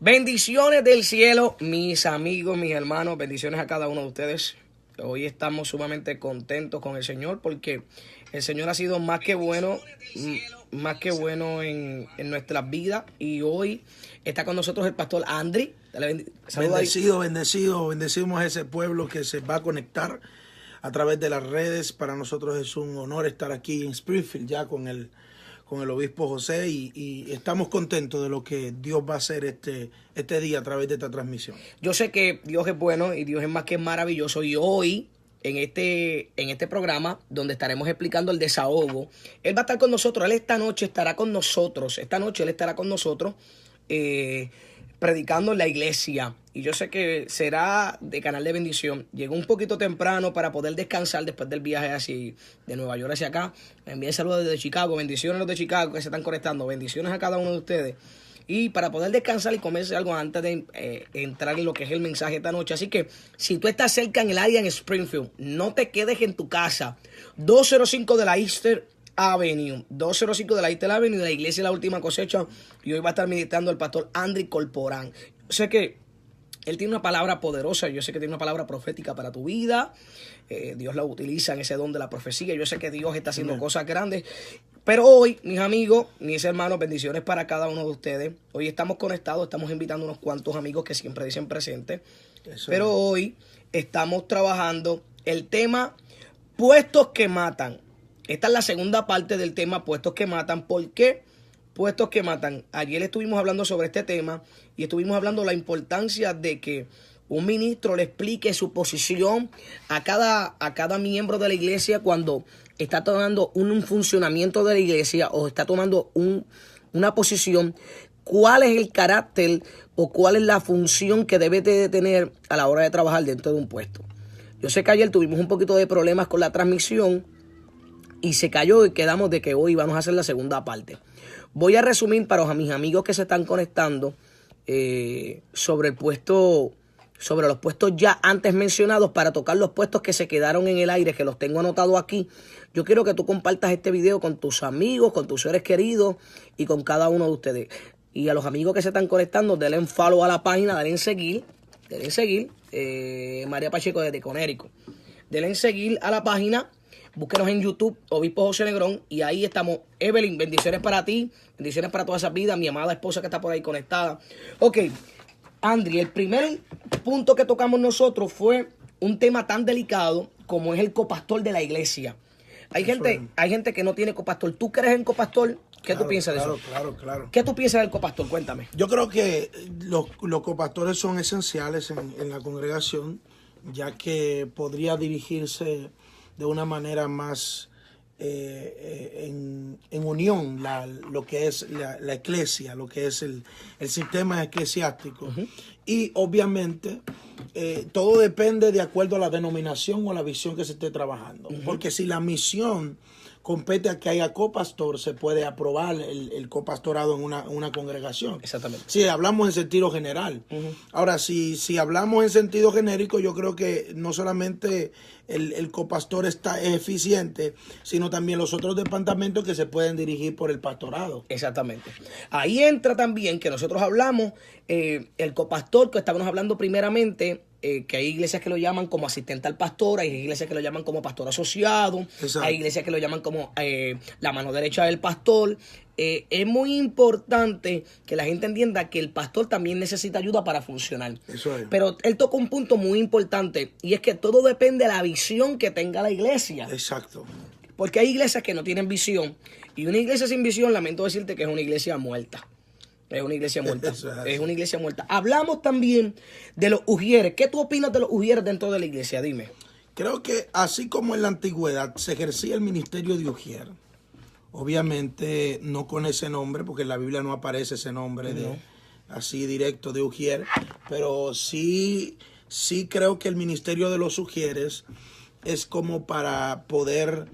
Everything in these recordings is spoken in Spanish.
Bendiciones del cielo, mis amigos, mis hermanos, bendiciones a cada uno de ustedes. Hoy estamos sumamente contentos con el Señor porque el Señor ha sido más que bueno en nuestras vidas. Y hoy está con nosotros el pastor Andri. Bendecimos a ese pueblo que se va a conectar a través de las redes. Para nosotros es un honor estar aquí en Springfield ya con el obispo José y estamos contentos de lo que Dios va a hacer este día a través de esta transmisión. Yo sé que Dios es bueno y Dios es más que maravilloso, y hoy en este programa donde estaremos explicando el desahogo, Él va a estar con nosotros. Esta noche Él estará con nosotros predicando en la iglesia, y yo sé que será de canal de bendición. Llegó un poquito temprano para poder descansar después del viaje de Nueva York hacia acá. Me envíen saludos desde Chicago, bendiciones a los de Chicago que se están conectando, bendiciones a cada uno de ustedes. Y para poder descansar y comerse algo antes de entrar en lo que es el mensaje esta noche. Así que si tú estás cerca en el área en Springfield, no te quedes en tu casa. 205 de la Easter Avenue, la iglesia de la última cosecha. Y hoy va a estar ministrando el pastor Andri Corporán. Yo sé que él tiene una palabra poderosa, yo sé que tiene una palabra profética para tu vida. Dios la utiliza en ese don de la profecía. Yo sé que Dios está haciendo cosas grandes. Pero hoy, mis amigos, mis hermanos, bendiciones para cada uno de ustedes. Hoy estamos conectados, estamos invitando a unos cuantos amigos que siempre dicen presente. Pero hoy estamos trabajando el tema puestos que matan. Esta es la segunda parte del tema puestos que matan. ¿Por qué puestos que matan? Ayer estuvimos hablando sobre este tema y estuvimos hablando de la importancia de que un ministro le explique su posición a cada miembro de la iglesia cuando está tomando un funcionamiento de la iglesia o está tomando una posición. ¿Cuál es el carácter o cuál es la función que debe de tener a la hora de trabajar dentro de un puesto? Yo sé que ayer tuvimos un poquito de problemas con la transmisión y se cayó, y quedamos de que hoy vamos a hacer la segunda parte. Voy a resumir para mis amigos que se están conectando sobre los puestos ya antes mencionados, para tocar los puestos que se quedaron en el aire, que los tengo anotados aquí. Yo quiero que tú compartas este video con tus amigos, con tus seres queridos y con cada uno de ustedes. Y a los amigos que se están conectando, denle un follow a la página, denle en seguir. María Pacheco desde Conérico. Denle en seguir a la página. Búsquenos en YouTube, Obispo José Negrón, y ahí estamos. Evelyn, bendiciones para ti, bendiciones para toda esa vida, mi amada esposa que está por ahí conectada. Ok, Andri, el primer punto que tocamos nosotros fue un tema tan delicado como es el copastor de la iglesia. Hay gente que no tiene copastor. ¿Tú crees en copastor? ¿Qué tú piensas de eso? Claro. ¿Qué tú piensas del copastor? Cuéntame. Yo creo que los copastores son esenciales en la congregación, ya que podría dirigirse de una manera más en unión lo que es la iglesia, lo que es el sistema eclesiástico. Uh-huh. Y obviamente todo depende de acuerdo a la denominación o la visión que se esté trabajando. Uh-huh. Porque si la misión compete a que haya copastor, se puede aprobar el copastorado en una congregación. Exactamente. Si hablamos en sentido general. Uh-huh. Ahora, si hablamos en sentido genérico, yo creo que no solamente el copastor es eficiente, sino también los otros departamentos que se pueden dirigir por el pastorado. Exactamente. Ahí entra también que nosotros hablamos, el copastor, que estábamos hablando primeramente, que hay iglesias que lo llaman como asistente al pastor, hay iglesias que lo llaman como pastor asociado. Exacto. Hay iglesias que lo llaman como la mano derecha del pastor. Es muy importante que la gente entienda que el pastor también necesita ayuda para funcionar. Eso es. Pero él tocó un punto muy importante, y es que todo depende de la visión que tenga la iglesia. Exacto. Porque hay iglesias que no tienen visión, y una iglesia sin visión, lamento decirte que es una iglesia muerta. Es una iglesia muerta. Es una iglesia muerta. Hablamos también de los ujieres. ¿Qué tú opinas de los ujieres dentro de la iglesia? Dime. Creo que así como en la antigüedad se ejercía el ministerio de ujier, obviamente no con ese nombre, porque en la Biblia no aparece ese nombre así directo de ujier, pero sí creo que el ministerio de los ujieres es como para poder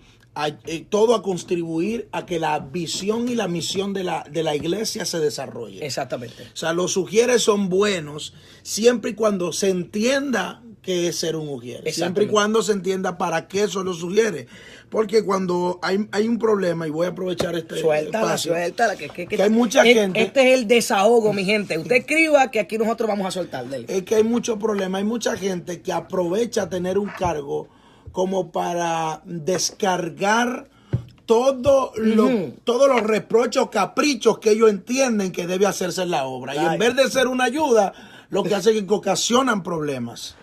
todo a contribuir a que la visión y la misión de la iglesia se desarrolle. Exactamente. O sea, los ujieres son buenos siempre y cuando se entienda qué es ser un ujier, siempre y cuando se entienda para qué son los ujieres. Porque cuando hay un problema, y voy a aprovechar este espacio, suéltala, que hay mucha gente. Este es el desahogo, mi gente. Usted escriba que aquí nosotros vamos a soltar. Dele. Es que hay muchos problemas, hay mucha gente que aprovecha tener un cargo como para descargar todos los reproches o caprichos que ellos entienden que debe hacerse en la obra. Y en vez de ser una ayuda, lo que hacen es que ocasionan problemas.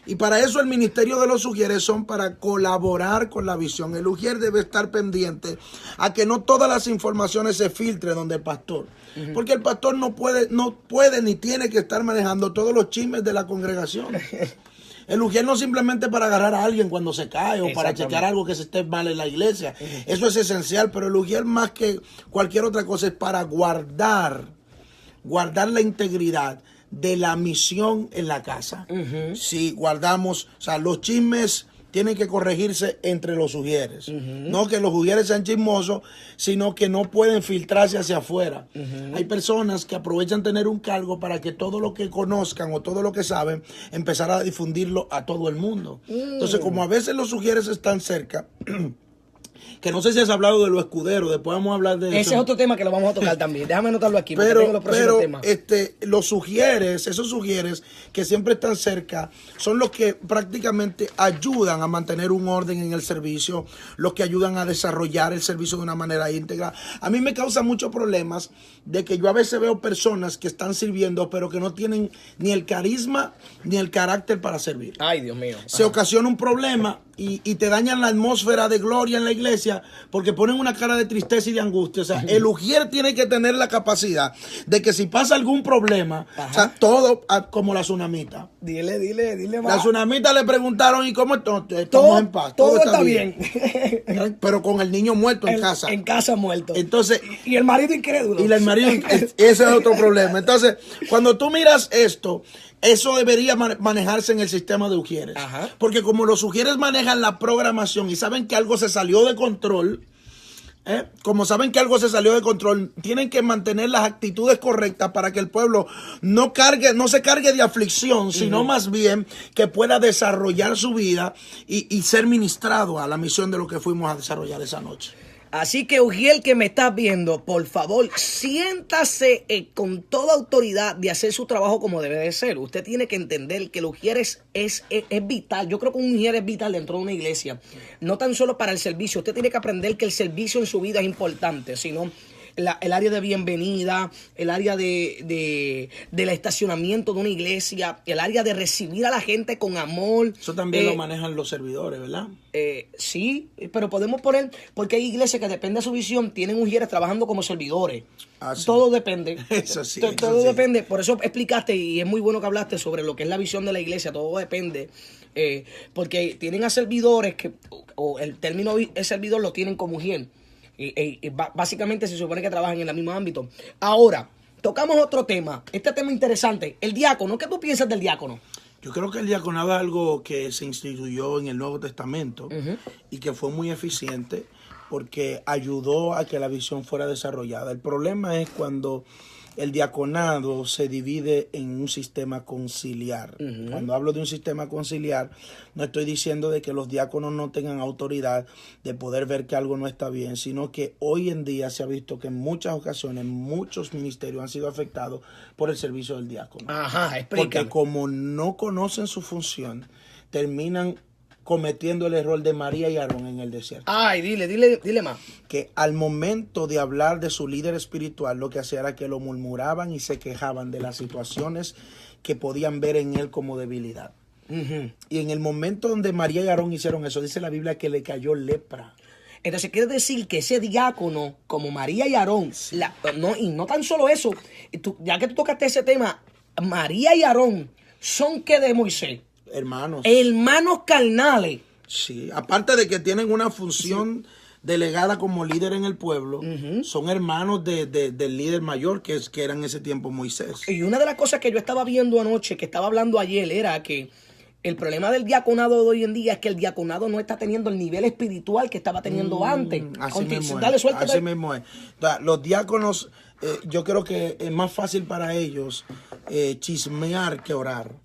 Y para eso el ministerio de los ujieres son para colaborar con la visión. El ujier debe estar pendiente a que no todas las informaciones se filtren donde el pastor. Porque el pastor no puede ni tiene que estar manejando todos los chismes de la congregación. El ujier no simplemente para agarrar a alguien cuando se cae o para checar algo que se esté mal en la iglesia. Eso es esencial, pero el ujier más que cualquier otra cosa es para guardar la integridad de la misión en la casa. Si guardamos, o sea, los chismes tienen que corregirse entre los ujieres. No que los ujieres sean chismosos, sino que no pueden filtrarse hacia afuera. Hay personas que aprovechan tener un cargo para que todo lo que conozcan o todo lo que saben, empezar a difundirlo a todo el mundo. Entonces, como a veces los ujieres están cerca, que no sé si has hablado de los escuderos, después vamos a hablar de eso. Ese es otro tema que lo vamos a tocar también. Déjame anotarlo aquí, porque tengo los próximos temas. Los ujieres, esos ujieres que siempre están cerca, son los que prácticamente ayudan a mantener un orden en el servicio, los que ayudan a desarrollar el servicio de una manera íntegra. A mí me causa muchos problemas de que yo a veces veo personas que están sirviendo, pero que no tienen ni el carisma ni el carácter para servir. Ay, Dios mío. Se ocasiona un problema y te dañan la atmósfera de gloria en la iglesia porque ponen una cara de tristeza y de angustia. O sea, el ujier tiene que tener la capacidad de que si pasa algún problema, o sea, todo como la tsunamita. Dile más. La tsunamita le preguntaron, ¿y cómo estamos en paz? Todo está bien. Pero con el niño muerto en casa. En casa muerto. Entonces, y el marido incrédulo. Y el marido, ese es otro problema. Entonces, cuando tú miras esto, eso debería manejarse en el sistema de ujieres. Porque como los ujieres manejan la programación y saben que algo se salió de control, como saben que algo se salió de control, tienen que mantener las actitudes correctas para que el pueblo no se cargue de aflicción, sino más bien que pueda desarrollar su vida y ser ministrado a la misión de lo que fuimos a desarrollar esa noche. Así que, ujier, que me estás viendo, por favor, siéntase con toda autoridad de hacer su trabajo como debe de ser. Usted tiene que entender que el ujier es vital. Yo creo que un ujier es vital dentro de una iglesia. No tan solo para el servicio. Usted tiene que aprender que el servicio en su vida es importante, sino el área de bienvenida, el área del estacionamiento de una iglesia, el área de recibir a la gente con amor. Eso también lo manejan los servidores, ¿verdad? Sí, pero podemos poner, porque hay iglesias que depende de su visión, tienen ujieres trabajando como servidores. Sí. Todo depende. Eso sí. Todo depende. Por eso explicaste, y es muy bueno que hablaste sobre lo que es la visión de la iglesia. Todo depende. Porque tienen a servidores o el término servidor lo tienen como ujier. Y básicamente se supone que trabajan en el mismo ámbito. Ahora, tocamos otro tema. Este tema interesante. El diácono. ¿Qué tú piensas del diácono? Yo creo que el diaconado es algo que se instituyó en el Nuevo Testamento y que fue muy eficiente porque ayudó a que la visión fuera desarrollada. El problema es cuando el diaconado se divide en un sistema conciliar. Cuando hablo de un sistema conciliar, no estoy diciendo de que los diáconos no tengan autoridad de poder ver que algo no está bien, sino que hoy en día se ha visto que en muchas ocasiones muchos ministerios han sido afectados por el servicio del diácono. Explica. Porque como no conocen su función, terminan cometiendo el error de María y Aarón en el desierto. Ay, dile más. Que al momento de hablar de su líder espiritual, lo que hacía era que lo murmuraban y se quejaban de las situaciones que podían ver en él como debilidad. Y en el momento donde María y Aarón hicieron eso, dice la Biblia que le cayó lepra. Entonces quiere decir que ese diácono, como María y Aarón, y no tan solo eso, ya que tú tocaste ese tema, María y Aarón son que de Moisés. Hermanos carnales. Sí, aparte de que tienen una función delegada como líder en el pueblo, son hermanos del líder mayor que era en ese tiempo Moisés. Y una de las cosas que yo estaba viendo anoche, que estaba hablando ayer, era que el problema del diaconado de hoy en día es que el diaconado no está teniendo el nivel espiritual que estaba teniendo antes. Así mismo es. Los diáconos yo creo que es más fácil para ellos chismear que orar.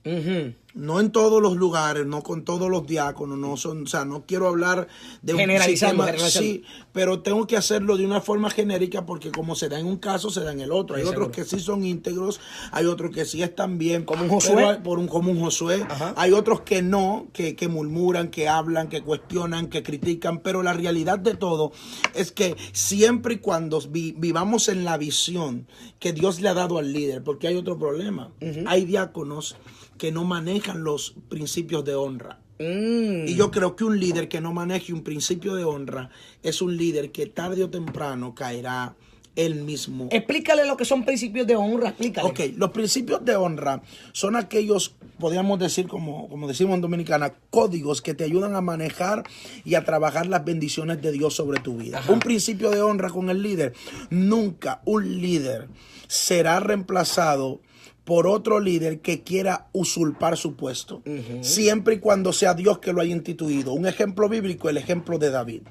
No en todos los lugares, no con todos los diáconos, no son, o sea, no quiero hablar de un sistema, sí, pero tengo que hacerlo de una forma genérica porque como se da en un caso, se da en el otro. Hay otros que sí son íntegros, hay otros que sí están bien, como un Josué, como un Josué. Hay otros que no, que murmuran, que hablan, que cuestionan, que critican, pero la realidad de todo es que siempre y cuando vivamos en la visión que Dios le ha dado al líder, porque hay otro problema, hay diáconos que no manejan los principios de honra. Y yo creo que un líder que no maneje un principio de honra es un líder que tarde o temprano caerá él mismo. Explícale lo que son principios de honra, explícale. Ok, los principios de honra son aquellos, podríamos decir, como decimos en Dominicana, códigos que te ayudan a manejar y a trabajar las bendiciones de Dios sobre tu vida. Un principio de honra con el líder. Nunca un líder será reemplazado por otro líder que quiera usurpar su puesto, siempre y cuando sea Dios que lo haya instituido. Un ejemplo bíblico, el ejemplo de David.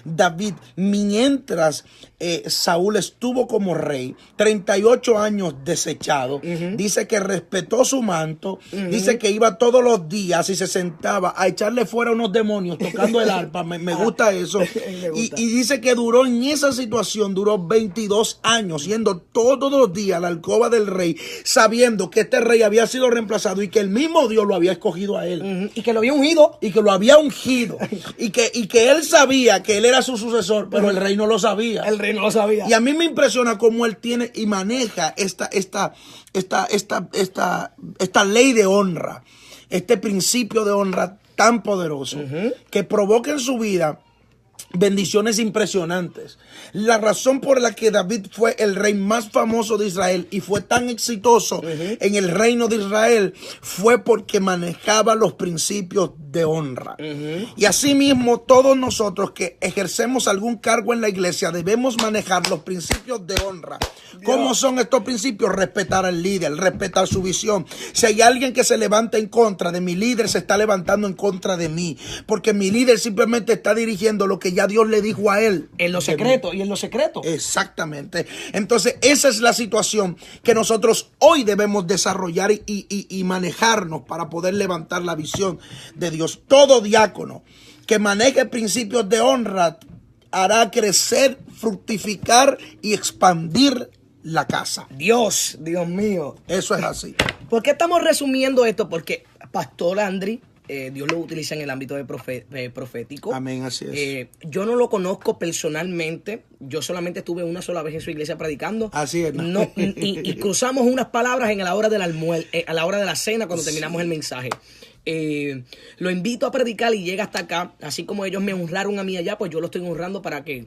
David, mientras Saúl estuvo como rey, 38 años desechado, dice que respetó su manto, dice que iba todos los días y se sentaba a echarle fuera unos demonios tocando el arpa, me gusta eso, y dice que duró en esa situación, duró 22 años, yendo todos los días a la alcoba del rey, sabiendo que este rey había sido reemplazado y que el mismo Dios lo había escogido a él. Y que lo había ungido. Y que lo había ungido. y que él sabía que él era su sucesor, pero el rey no lo sabía. El rey no lo sabía. Y a mí me impresiona cómo él tiene y maneja esta ley de honra, este principio de honra tan poderoso, que provoca en su vida bendiciones impresionantes. La razón por la que David fue el rey más famoso de Israel y fue tan exitoso en el reino de Israel fue porque manejaba los principios de honra. Y asimismo todos nosotros que ejercemos algún cargo en la iglesia debemos manejar los principios de honra. ¿Cómo son estos principios? Respetar al líder, respetar su visión. Si hay alguien que se levanta en contra de mi líder, se está levantando en contra de mí, porque mi líder simplemente está dirigiendo lo que ya Dios le dijo a él. En lo secreto y en lo secreto. Exactamente. Entonces esa es la situación que nosotros hoy debemos desarrollar y manejarnos para poder levantar la visión de Dios. Todo diácono que maneje principios de honra hará crecer, fructificar y expandir la casa. Dios mío. Eso es así. ¿Por qué estamos resumiendo esto? Porque Pastor Andri, Dios lo utiliza en el ámbito de profético. Amén, así es. Yo no lo conozco personalmente. Yo solamente estuve una sola vez en su iglesia predicando. Así es. No, y cruzamos unas palabras en la hora del almuerzo, a la hora de la cena, cuando terminamos el mensaje. Lo invito a predicar y llega hasta acá. Así como ellos me honraron a mí allá, pues yo lo estoy honrando para que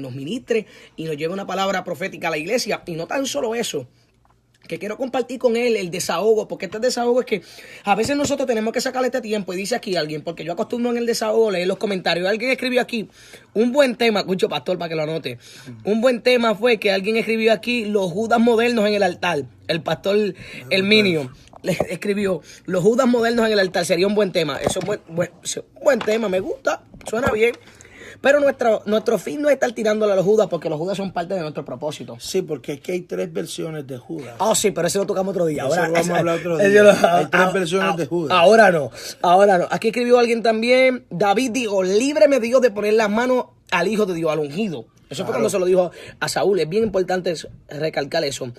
nos ministre y nos lleve una palabra profética a la iglesia. Y no tan solo eso, que quiero compartir con él el desahogo, porque este desahogo es que a veces nosotros tenemos que sacarle este tiempo. Y dice aquí alguien, porque yo acostumbro en el desahogo leer los comentarios. Alguien escribió aquí un buen tema, escucho pastor para que lo anote. Un buen tema fue que alguien escribió aquí los Judas modernos en el altar. El pastor Herminio le escribió los Judas modernos en el altar. Sería un buen tema. Eso es un buen tema, me gusta, suena bien. Pero nuestro fin no es estar tirándole a los Judas, porque los Judas son parte de nuestro propósito. Sí, porque es que hay 3 versiones de Judas. Sí, pero eso lo tocamos otro día. Ahora vamos a hablar otro día. Hay 3 versiones de Judas. Ahora no. Aquí escribió alguien también. David dijo, líbreme Dios de poner las manos al Hijo de Dios, al ungido. Eso fue cuando se lo dijo a Saúl. Es bien importante recalcar eso.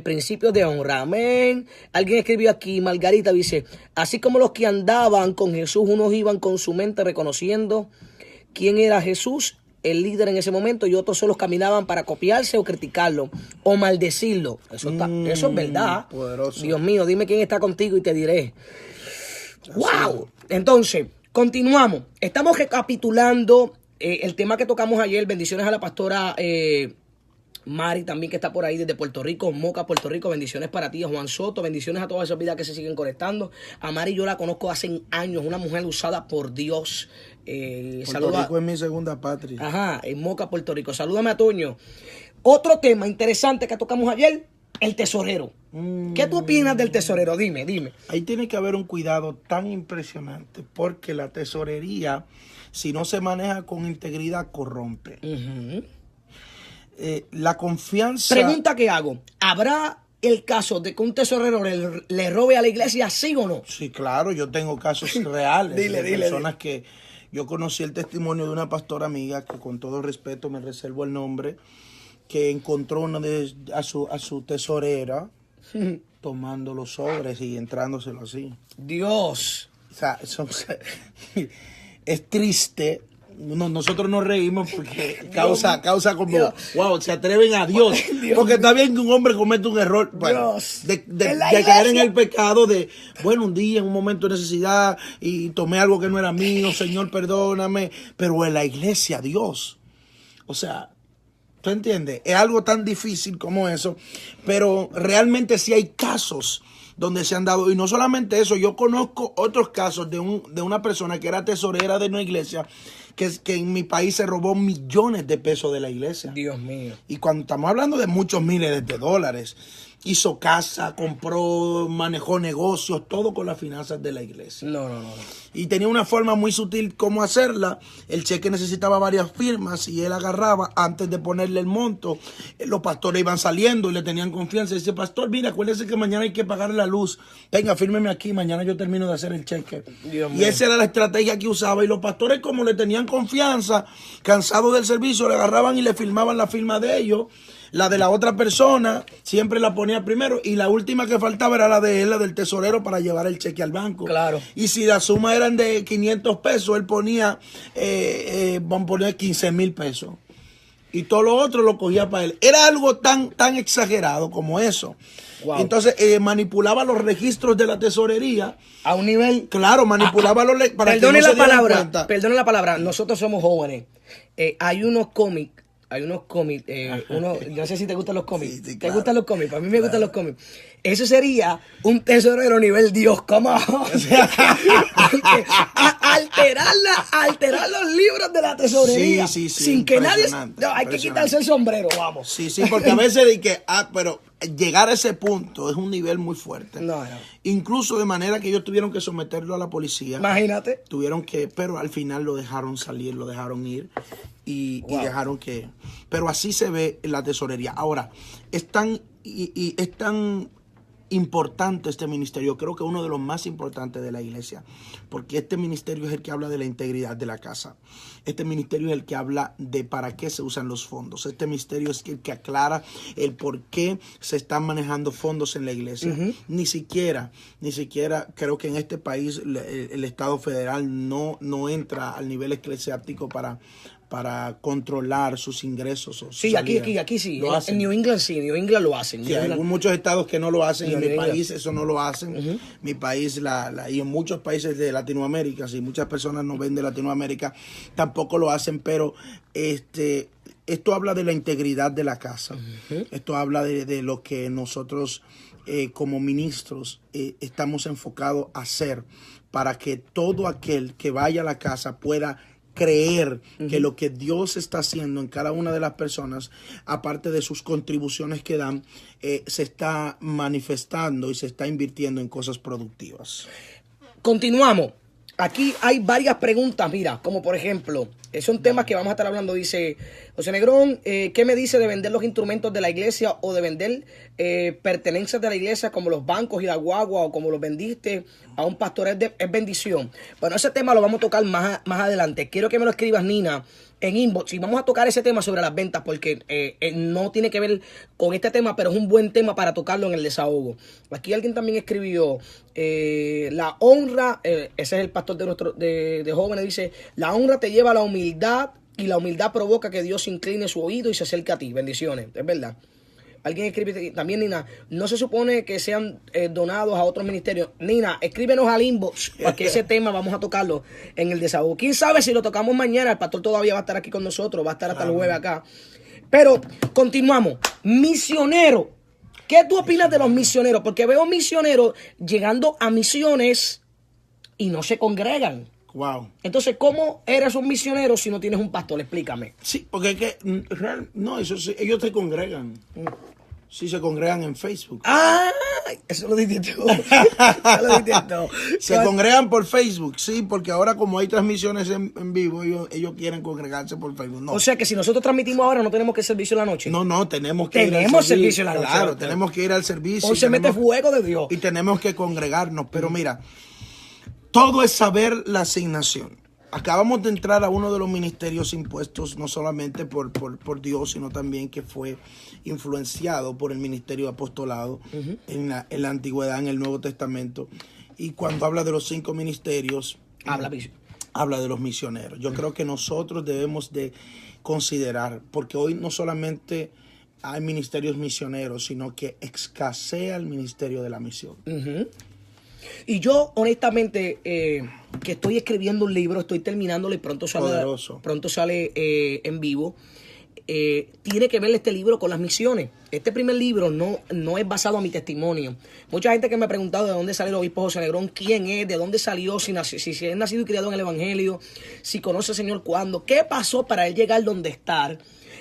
Principios de honra. Amén. Alguien escribió aquí, Margarita dice, así como los que andaban con Jesús, unos iban con su mente reconociendo quién era Jesús, el líder en ese momento, y otros solo caminaban para copiarse o criticarlo o maldecirlo. Eso es verdad. Poderoso. Dios mío, dime quién está contigo y te diré. ¡Wow! Entonces, continuamos. Estamos recapitulando el tema que tocamos ayer. Bendiciones a la pastora Mari también, que está por ahí desde Puerto Rico, Moca, Puerto Rico. Bendiciones para ti, Juan Soto. Bendiciones a todas esas vidas que se siguen conectando. A Mari yo la conozco hace años, una mujer usada por Dios. Puerto Rico es mi segunda patria. Ajá, en Moca, Puerto Rico. Salúdame a Toño. Otro tema interesante que tocamos ayer, el tesorero. ¿Qué tú opinas del tesorero? Dime. Ahí tiene que haber un cuidado tan impresionante, porque la tesorería, si no se maneja con integridad, corrompe. la confianza... Pregunta que hago. ¿Habrá el caso de que un tesorero le robe a la iglesia, sí o no? Sí, claro, yo tengo casos reales Dile, de personas que... Yo conocí el testimonio de una pastora amiga que con todo respeto me reservo el nombre, que encontró a su tesorera tomando los sobres y entrándoselo así. Dios. O sea, es triste. Nosotros nos reímos porque causa como, Dios. wow, se atreven a Dios. Porque está bien que un hombre cometa un error, bueno, de caer en el pecado de, bueno, un día, en un momento de necesidad, y tomé algo que no era mío, Señor, perdóname. Pero en la iglesia, Dios. O sea, ¿tú entiendes? Es algo tan difícil como eso, pero realmente sí hay casos donde se han dado, y no solamente eso, yo conozco otros casos de una persona que era tesorera de una iglesia, que en mi país se robó millones de pesos de la iglesia. Dios mío. Y cuando estamos hablando de muchos miles de dólares, hizo casa, compró, manejó negocios, todo con las finanzas de la iglesia. No. Y tenía una forma muy sutil cómo hacerla. El cheque necesitaba varias firmas y él agarraba antes de ponerle el monto. Los pastores iban saliendo y le tenían confianza. Y dice, pastor, mira, acuérdese que mañana hay que pagar la luz. Venga, fírmeme aquí, mañana yo termino de hacer el cheque. Dios y mío. esa era la estrategia que usaba. Y los pastores, como le tenían confianza, cansados del servicio, le agarraban y le firmaban la firma de ellos. La de la otra persona siempre la ponía primero y la última que faltaba era la de él, la del tesorero, para llevar el cheque al banco. Claro. Y si la suma eran de 500 pesos, él ponía, vamos a poner 15,000 pesos. Y todo lo otro lo cogía para él. Era algo tan exagerado como eso. Wow. Entonces manipulaba los registros de la tesorería. A un nivel... Claro, manipulaba para que no se dieran cuenta. Perdone la palabra, nosotros somos jóvenes. Hay unos cómics. Yo no sé si te gustan los cómics. Sí, ¿Te claro. gustan los cómics? Para mí me gustan los cómics. Eso sería un tesorero nivel Dios, ¿cómo? alterar los libros de la tesorería. Sí, sin que nadie... No, hay que impresionante. quitarse el sombrero, vamos. Sí, porque a veces de que, pero llegar a ese punto es un nivel muy fuerte. No. Incluso de manera que ellos tuvieron que someterlo a la policía. Imagínate. Pero al final lo dejaron salir, lo dejaron ir y Wow. dejaron que... Pero así se ve en la tesorería. Ahora, es tan importante este ministerio, creo que uno de los más importantes de la iglesia, porque este ministerio es el que habla de la integridad de la casa. Este ministerio es el que habla de para qué se usan los fondos. Este ministerio es el que aclara el por qué se están manejando fondos en la iglesia. Ni siquiera creo que en este país el Estado federal no entra al nivel eclesiástico para controlar sus ingresos. O Sí, aquí sí. Lo hacen. En New England sí, New England lo hacen. Sí, hay muchos estados que no lo hacen, y en mi país eso no lo hacen. Mi país, y en muchos países de Latinoamérica, si muchas personas no ven de Latinoamérica, tampoco lo hacen, pero esto habla de la integridad de la casa. Esto habla de lo que nosotros como ministros estamos enfocados a hacer para que todo aquel que vaya a la casa pueda creer que lo que Dios está haciendo en cada una de las personas, aparte de sus contribuciones que dan, se está manifestando y se está invirtiendo en cosas productivas. Continuamos. Aquí hay varias preguntas, mira, como por ejemplo, son temas que vamos a estar hablando. Dice José Negrón, ¿qué me dice de vender los instrumentos de la iglesia o de vender pertenencias de la iglesia como los bancos y la guagua o como los vendiste a un pastor? Es bendición. Bueno, ese tema lo vamos a tocar más adelante. Quiero que me lo escribas, Nina, en inbox, y vamos a tocar ese tema sobre las ventas porque no tiene que ver con este tema, pero es un buen tema para tocarlo en el desahogo. Aquí alguien también escribió la honra, ese es el pastor de jóvenes, dice: la honra te lleva a la humildad y la humildad provoca que Dios incline su oído y se acerque a ti. Bendiciones, es verdad. Alguien escribe también, Nina, no se supone que sean donados a otros ministerios. Nina, escríbenos al inbox, porque ese tema vamos a tocarlo en el desahogo. ¿Quién sabe si lo tocamos mañana? El pastor todavía va a estar aquí con nosotros, va a estar hasta el jueves acá. Pero continuamos. Misionero. ¿Qué tú opinas de los misioneros? Porque veo misioneros llegando a misiones y no se congregan. Wow. Entonces, ¿cómo eres un misionero si no tienes un pastor? Explícame. Sí, porque es que no, eso sí, ellos se congregan. Sí, se congregan en Facebook. Ah, Ay, eso lo dijiste tú. Eso lo dijiste tú. Se congregan por Facebook, sí, porque ahora como hay transmisiones en vivo, ellos quieren congregarse por Facebook. No. O sea que si nosotros transmitimos ahora, no tenemos que ir servicio en la noche. No, tenemos que ir al servicio en la noche. Claro, tenemos que ir al servicio. Hoy se mete fuego de Dios. Y tenemos que congregarnos. Pero mira, todo es saber la asignación. Acabamos de entrar a uno de los ministerios impuestos no solamente por Dios, sino también que fue influenciado por el ministerio de apostolado en la antigüedad, en el Nuevo Testamento. Y cuando habla de los 5 ministerios, habla de los misioneros. Yo creo que nosotros debemos de considerar, porque hoy no solamente hay ministerios misioneros, sino que escasea el ministerio de la misión. Y yo, honestamente, que estoy escribiendo un libro, estoy terminándolo y pronto sale en vivo. Tiene que ver este libro con las misiones. Este primer libro no es basado en mi testimonio. Mucha gente que me ha preguntado de dónde sale el obispo José Negrón, quién es, de dónde salió, si es nacido y criado en el Evangelio, si conoce al Señor cuándo, qué pasó para él llegar donde estar.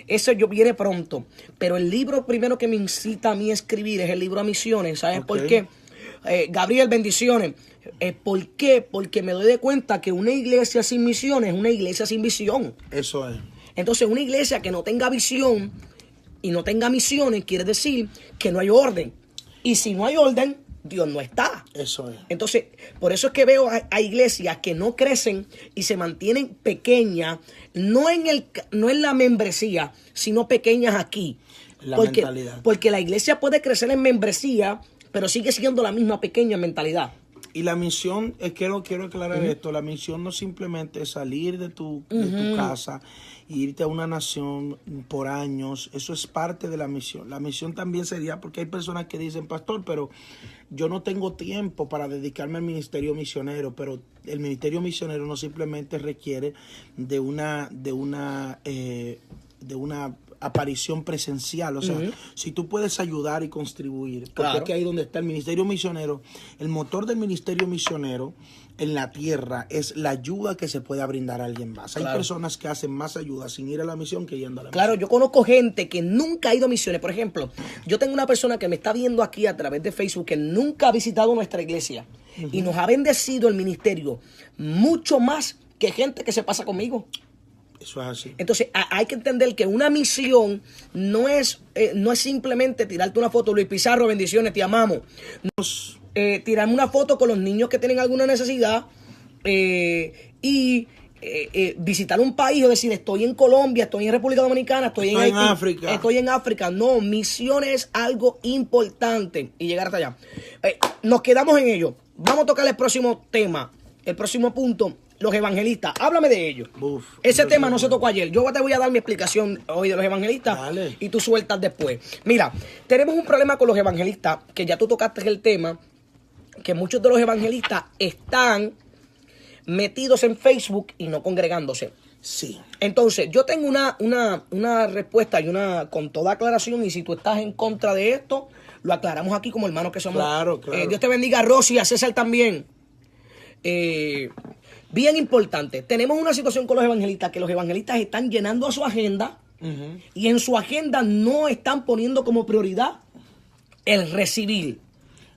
Eso viene pronto. Pero el libro primero que me incita a mí a escribir es el libro a misiones. ¿Sabes por qué? Gabriel, bendiciones. ¿Por qué? Porque me doy de cuenta que una iglesia sin misiones es una iglesia sin visión. Eso es. Entonces, una iglesia que no tenga visión y no tenga misiones quiere decir que no hay orden. Y si no hay orden, Dios no está. Eso es. Entonces, por eso es que veo a iglesias que no crecen y se mantienen pequeñas, no en la membresía, sino pequeñas aquí. Mentalidad. Porque la iglesia puede crecer en membresía, pero sigue siendo la misma pequeña mentalidad. Y la misión, quiero aclarar esto, la misión no simplemente es salir de tu casa e irte a una nación por años, eso es parte de la misión. La misión también sería, porque hay personas que dicen, pastor, pero yo no tengo tiempo para dedicarme al ministerio misionero, pero el ministerio misionero no simplemente requiere de una aparición presencial, o sea, si tú puedes ayudar y contribuir, porque claro, es que ahí donde está el ministerio misionero, el motor del ministerio misionero en la tierra es la ayuda que se puede brindar a alguien más. Claro. Hay personas que hacen más ayuda sin ir a la misión que yendo a la misión. Claro, yo conozco gente que nunca ha ido a misiones. Por ejemplo, yo tengo una persona que me está viendo aquí a través de Facebook que nunca ha visitado nuestra iglesia y nos ha bendecido el ministerio mucho más que gente que se pasa conmigo. Eso es así. Entonces hay que entender que una misión no es simplemente tirarte una foto. Luis Pizarro, bendiciones, te amamos. Tirarme una foto con los niños que tienen alguna necesidad y visitar un país o decir estoy en Colombia, estoy en República Dominicana, estoy en Haití, África. Estoy en África. No, misión es algo importante y llegar hasta allá. Nos quedamos en ello. Vamos a tocar el próximo tema, el próximo punto. Los evangelistas, háblame de ellos. Ese tema no se tocó ayer. Yo te voy a dar mi explicación hoy de los evangelistas. Dale. Y tú sueltas después. Mira, tenemos un problema con los evangelistas, que ya tú tocaste el tema, que muchos de los evangelistas están metidos en Facebook y no congregándose. Sí. Entonces, yo tengo una respuesta y con toda aclaración, y si tú estás en contra de esto, lo aclaramos aquí como hermanos que somos. Claro. Dios te bendiga, Rosy, a César también. Bien importante, tenemos una situación con los evangelistas, que los evangelistas están llenando a su agenda y en su agenda no están poniendo como prioridad el recibir.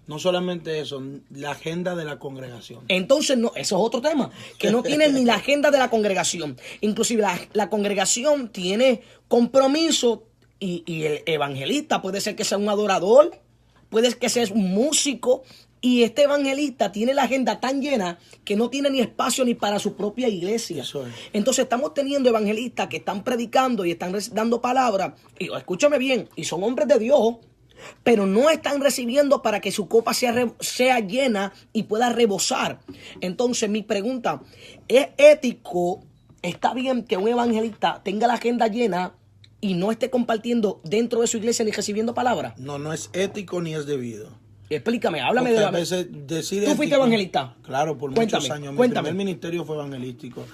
No solamente eso, la agenda de la congregación. Entonces, no, eso es otro tema, que no tienen ni la agenda de la congregación. Inclusive la congregación tiene compromiso y el evangelista puede ser que sea un adorador, puede que sea un músico. Y este evangelista tiene la agenda tan llena que no tiene ni espacio ni para su propia iglesia. Eso es. Entonces estamos teniendo evangelistas que están predicando y están dando palabras. Y escúchame bien, y son hombres de Dios, pero no están recibiendo para que su copa sea llena y pueda rebosar. Entonces mi pregunta, ¿es ético, está bien que un evangelista tenga la agenda llena y no esté compartiendo dentro de su iglesia ni recibiendo palabras? No es ético ni es debido. Explícame, háblame porque de a veces decir ¿Tú fuiste evangelista? Claro, por muchos años. Mi primer ministerio fue evangelístico.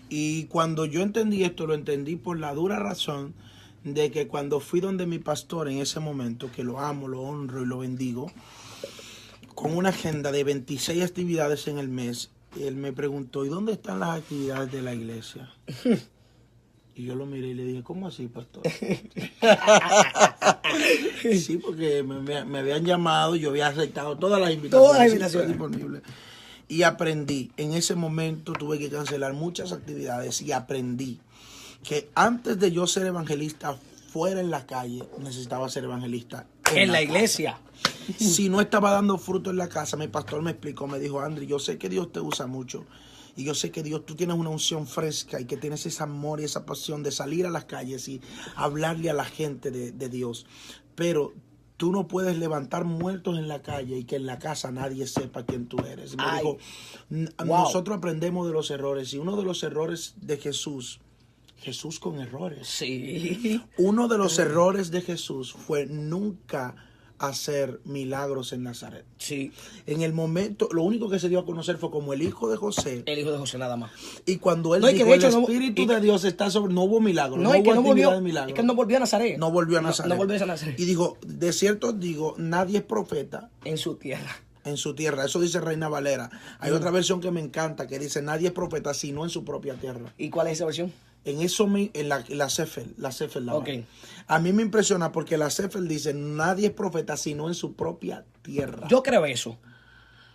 Y cuando yo entendí esto, lo entendí por la dura razón de que cuando fui donde mi pastor en ese momento, que lo amo, lo honro y lo bendigo, con una agenda de 26 actividades en el mes, él me preguntó, ¿y dónde están las actividades de la iglesia? Y yo lo miré y le dije, ¿cómo así, pastor? Sí, porque me habían llamado, yo había aceptado todas las invitaciones. Todas las invitaciones Disponibles. Y aprendí, en ese momento tuve que cancelar muchas actividades y aprendí que antes de yo ser evangelista fuera en la calle, necesitaba ser evangelista en la iglesia. Si no estaba dando fruto en la casa, mi pastor me explicó, me dijo, Andri, yo sé que Dios te usa mucho. Y yo sé que Dios, tú tienes una unción fresca y que tienes ese amor y esa pasión de salir a las calles y hablarle a la gente de Dios. Pero tú no puedes levantar muertos en la calle y que en la casa nadie sepa quién tú eres. Y me dijo, nosotros aprendemos de los errores. Y uno de los errores de Jesús con errores. Sí. Uno de los errores de Jesús fue nunca hacer milagros en Nazaret. Sí. En el momento, lo único que se dio a conocer fue como el hijo de José. El hijo de José nada más. Y cuando él No, y dijo, que de hecho el no- Espíritu y- de Dios está sobre, no hubo milagro, No, no es que hubo no actividad volvió. de milagro. Es que él no volvió a Nazaret. No volvió a Nazaret. No volvió a Nazaret. Y dijo, de cierto os digo, nadie es profeta En su tierra. en su tierra. Eso dice Reina Valera. Hay otra versión que me encanta que dice, nadie es profeta sino en su propia tierra. ¿Y cuál es esa versión? En eso, en la Sefel, Ok. A mí me impresiona porque la Sefel dice, nadie es profeta sino en su propia tierra. Yo creo eso.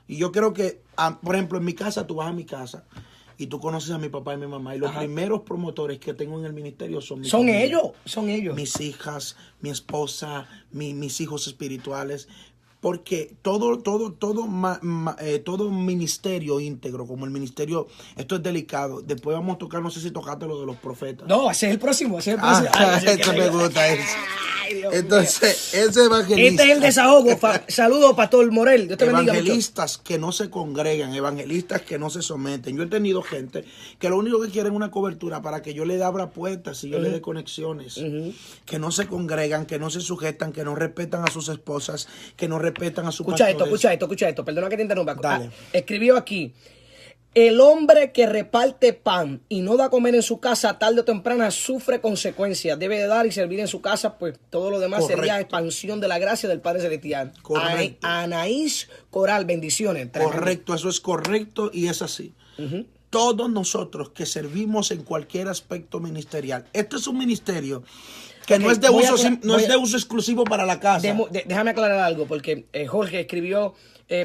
Y yo creo que, por ejemplo, en mi casa, tú vas a mi casa y tú conoces a mi papá y mi mamá. Y los primeros promotores que tengo en el ministerio son mis familia. Son ellos. Mis hijas, mi esposa, mis hijos espirituales. Porque todo ministerio íntegro, como el ministerio, esto es delicado. Después vamos a tocar, no sé si tocaste lo de los profetas. No, ese es el próximo. Ese es el próximo. Esto me gusta eso. Ay, Dios Entonces, ese evangelista. Este es el desahogo. Saludos, Pastor Morel. Dios te bendiga mucho. Evangelistas que no se congregan, evangelistas que no se someten. Yo he tenido gente que lo único que quieren es una cobertura para que yo le abra puertas y yo le dé conexiones. Que no se congregan, que no se sujetan, que no respetan a sus esposas, que no respetan a sus Escucha esto. Perdona que te interrumpa. Dale. Escribió aquí. El hombre que reparte pan y no da a comer en su casa tarde o temprano sufre consecuencias. Debe de dar y servir en su casa, pues todo lo demás sería expansión de la gracia del Padre Celestial. Correcto. Anaís Coral, bendiciones. Correcto, eso es correcto y es así. Todos nosotros que servimos en cualquier aspecto ministerial, esto es un ministerio que no es de uso exclusivo para la casa. Déjame aclarar algo, porque Jorge escribió,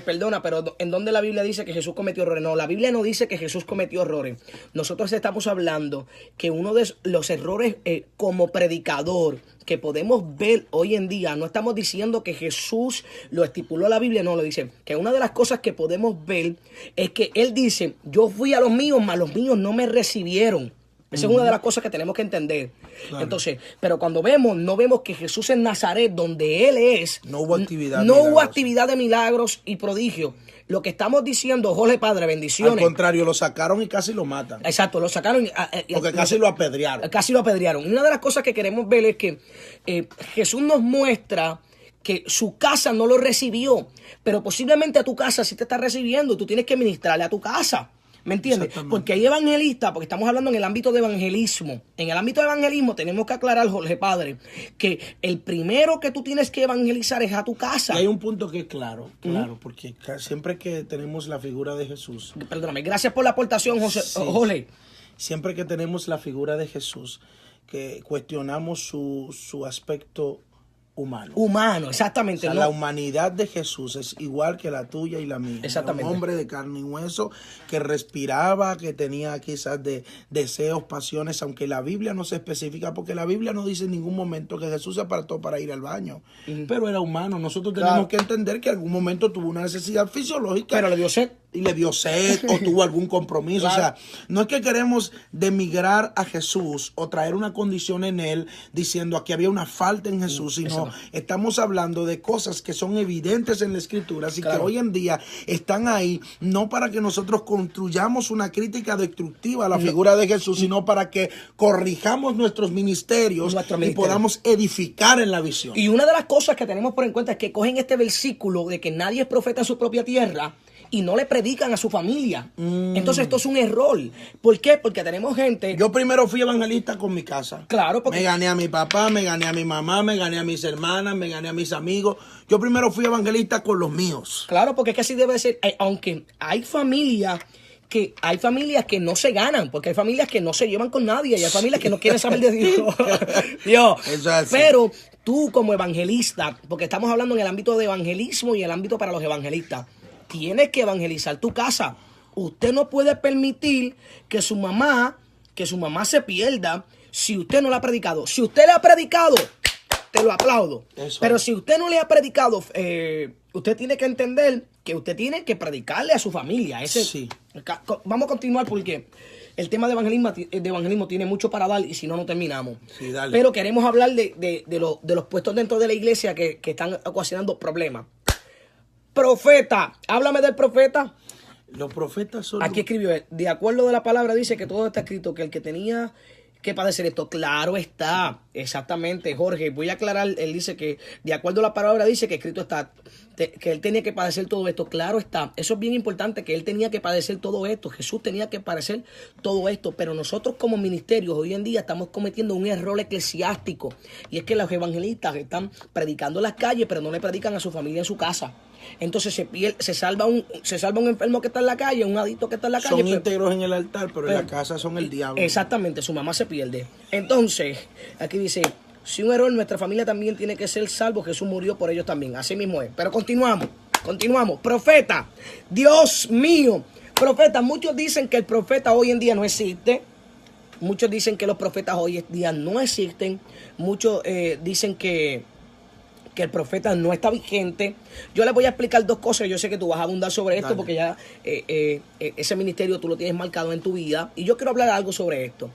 perdona, pero ¿en dónde la Biblia dice que Jesús cometió errores? No, la Biblia no dice que Jesús cometió errores. Nosotros estamos hablando que uno de los errores como predicador que podemos ver hoy en día, no estamos diciendo que Jesús lo estipuló la Biblia, no, lo dice, que una de las cosas que podemos ver es que Él dice, yo fui a los míos, mas los míos no me recibieron. Esa es una de las cosas que tenemos que entender. Claro. Entonces, pero cuando no vemos que Jesús en Nazaret, donde Él es, no hubo actividad. No hubo actividad de milagros y prodigios. Lo que estamos diciendo, Jorge Padre, bendiciones. Al contrario, lo sacaron y casi lo matan. Exacto, lo sacaron. Porque casi lo apedrearon. Casi lo apedrearon. Y una de las cosas que queremos ver es que Jesús nos muestra que su casa no lo recibió, pero posiblemente a tu casa sí te está recibiendo. Tú tienes que ministrarle a tu casa. ¿Me entiendes? Porque hay evangelistas, porque estamos hablando en el ámbito de evangelismo. En el ámbito de evangelismo tenemos que aclarar, Jorge Padre, que el primero que tú tienes que evangelizar es a tu casa. Y hay un punto que es claro, porque siempre que tenemos la figura de Jesús. Perdóname, gracias por la aportación, Jorge. Siempre que tenemos la figura de Jesús, que cuestionamos su aspecto humano. Humano, exactamente. O sea, la humanidad de Jesús es igual que la tuya y la mía. Exactamente. Era un hombre de carne y hueso que respiraba, que tenía quizás deseos, pasiones, aunque la Biblia no se especifica, porque la Biblia no dice en ningún momento que Jesús se apartó para ir al baño. Pero era humano. Nosotros tenemos que entender que en algún momento tuvo una necesidad fisiológica. Pero le dio sed. Y le dio sed o tuvo algún compromiso. O sea, no es que queremos demigrar a Jesús o traer una condición en él diciendo aquí había una falta en Jesús, sino estamos hablando de cosas que son evidentes en la Escritura y que hoy en día están ahí, no para que nosotros construyamos una crítica destructiva a la figura de Jesús, sino para que corrijamos nuestros ministerios y podamos edificar en la visión. Y una de las cosas que tenemos por en cuenta es que cogen este versículo de que nadie es profeta en su propia tierra y no le predican a su familia. Entonces esto es un error. ¿Por qué? Porque tenemos gente... Yo primero fui evangelista con mi casa. Claro, porque... Me gané a mi papá, me gané a mi mamá, me gané a mis hermanas, me gané a mis amigos. Yo primero fui evangelista con los míos. Claro, porque es que así debe ser. Aunque hay familias que hay familias que no se ganan, porque hay familias que no se llevan con nadie, y hay familias que no quieren saber de Dios. Dios. Eso es así. Pero tú como evangelista, porque estamos hablando en el ámbito de evangelismo y el ámbito para los evangelistas, tienes que evangelizar tu casa. Usted no puede permitir que su mamá se pierda si usted no le ha predicado. Si usted le ha predicado, te lo aplaudo. Eso Pero es. si usted no le ha predicado, usted tiene que entender que usted tiene que predicarle a su familia. Sí. Vamos a continuar porque el tema de evangelismo tiene mucho para dar y si no, no terminamos. Sí, dale. Pero queremos hablar de los puestos dentro de la iglesia que están ocasionando problemas. Profeta, háblame del profeta. Los profetas son... Aquí escribió él, de acuerdo de la palabra dice que todo está escrito, que el que tenía que padecer esto, claro está, exactamente, Jorge, voy a aclarar, él dice que de acuerdo a la palabra dice que escrito está, que él tenía que padecer todo esto, claro está, eso es bien importante, que él tenía que padecer todo esto, Jesús tenía que padecer todo esto, pero nosotros como ministerios hoy en día estamos cometiendo un error eclesiástico, y es que los evangelistas están predicando en las calles, pero no le predican a su familia en su casa. Entonces se salva un enfermo que está en la calle, un adicto que está en la calle. Son íntegros en el altar, pero en la casa son el diablo. Exactamente, su mamá se pierde. Entonces, aquí dice, si un error, nuestra familia también tiene que ser salvo, Jesús murió por ellos también. Así mismo es. Pero continuamos. Profeta, Dios mío, profeta, muchos dicen que el profeta hoy en día no existe. Muchos dicen que los profetas hoy en día no existen. Muchos dicen que el profeta no está vigente. Yo les voy a explicar dos cosas. Yo sé que tú vas a abundar sobre esto. Dale. Porque ya ese ministerio tú lo tienes marcado en tu vida. Y yo quiero hablar algo sobre esto.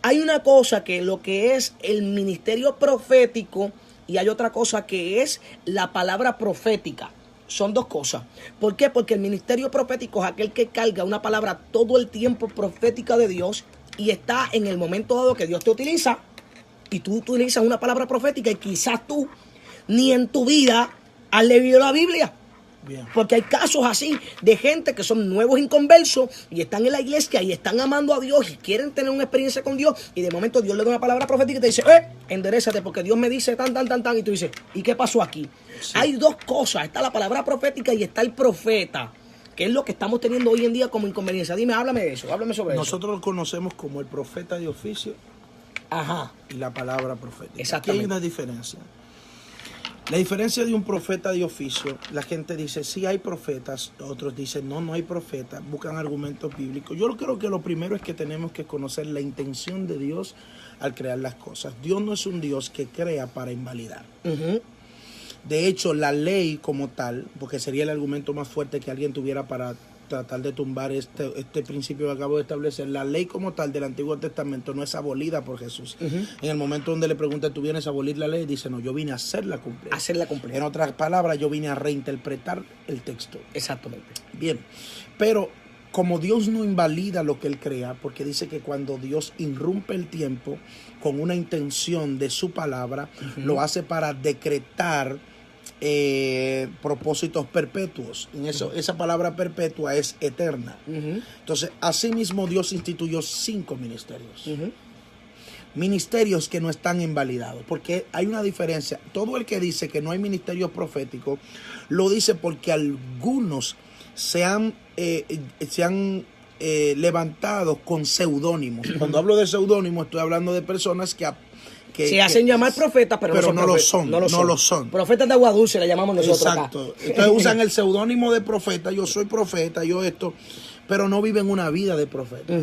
Hay una cosa que lo que es el ministerio profético y hay otra cosa que es la palabra profética. Son dos cosas. ¿Por qué? Porque el ministerio profético es aquel que carga una palabra todo el tiempo profética de Dios y está en el momento dado que Dios te utiliza y tú utilizas una palabra profética y quizás tú ni en tu vida has leído la Biblia. Bien. Porque hay casos así de gente que son nuevos inconversos y están en la iglesia y están amando a Dios y quieren tener una experiencia con Dios y de momento Dios le da una palabra profética y te dice, enderezate porque Dios me dice tan y tú dices, ¿y qué pasó aquí? Sí. Hay dos cosas, está la palabra profética y está el profeta, que es lo que estamos teniendo hoy en día como inconveniencia. Dime, háblame de eso, háblame sobre eso. Nosotros lo conocemos como el profeta de oficio. Ajá. Y la palabra profética. Exactamente. Aquí hay una diferencia. La diferencia de un profeta de oficio, la gente dice, sí hay profetas, otros dicen, no hay profetas, buscan argumentos bíblicos. Yo creo que lo primero es que tenemos que conocer la intención de Dios al crear las cosas. Dios no es un Dios que crea para invalidar. De hecho, la ley como tal, porque sería el argumento más fuerte que alguien tuviera para tratar de tumbar este principio que acabo de establecer, la ley como tal del Antiguo Testamento no es abolida por Jesús. En el momento donde le pregunta, ¿tú vienes a abolir la ley? Dice, no, yo vine a hacerla cumplir. En otras palabras, yo vine a reinterpretar el texto. Exactamente. Bien, pero como Dios no invalida lo que Él crea, porque dice que cuando Dios irrumpe el tiempo con una intención de su palabra, lo hace para decretar propósitos perpetuos. En eso, esa palabra perpetua es eterna. Entonces, asimismo Dios instituyó 5 ministerios. Ministerios que no están invalidados, porque hay una diferencia. Todo el que dice que no hay ministerios proféticos, lo dice porque algunos se han levantado con seudónimos. Cuando hablo de seudónimos, estoy hablando de personas que se hacen llamar profetas, pero no lo son. Profetas de agua dulce le llamamos nosotros. Exacto. Acá. Entonces usan el seudónimo de profeta. Yo soy profeta, yo esto, pero no viven una vida de profeta.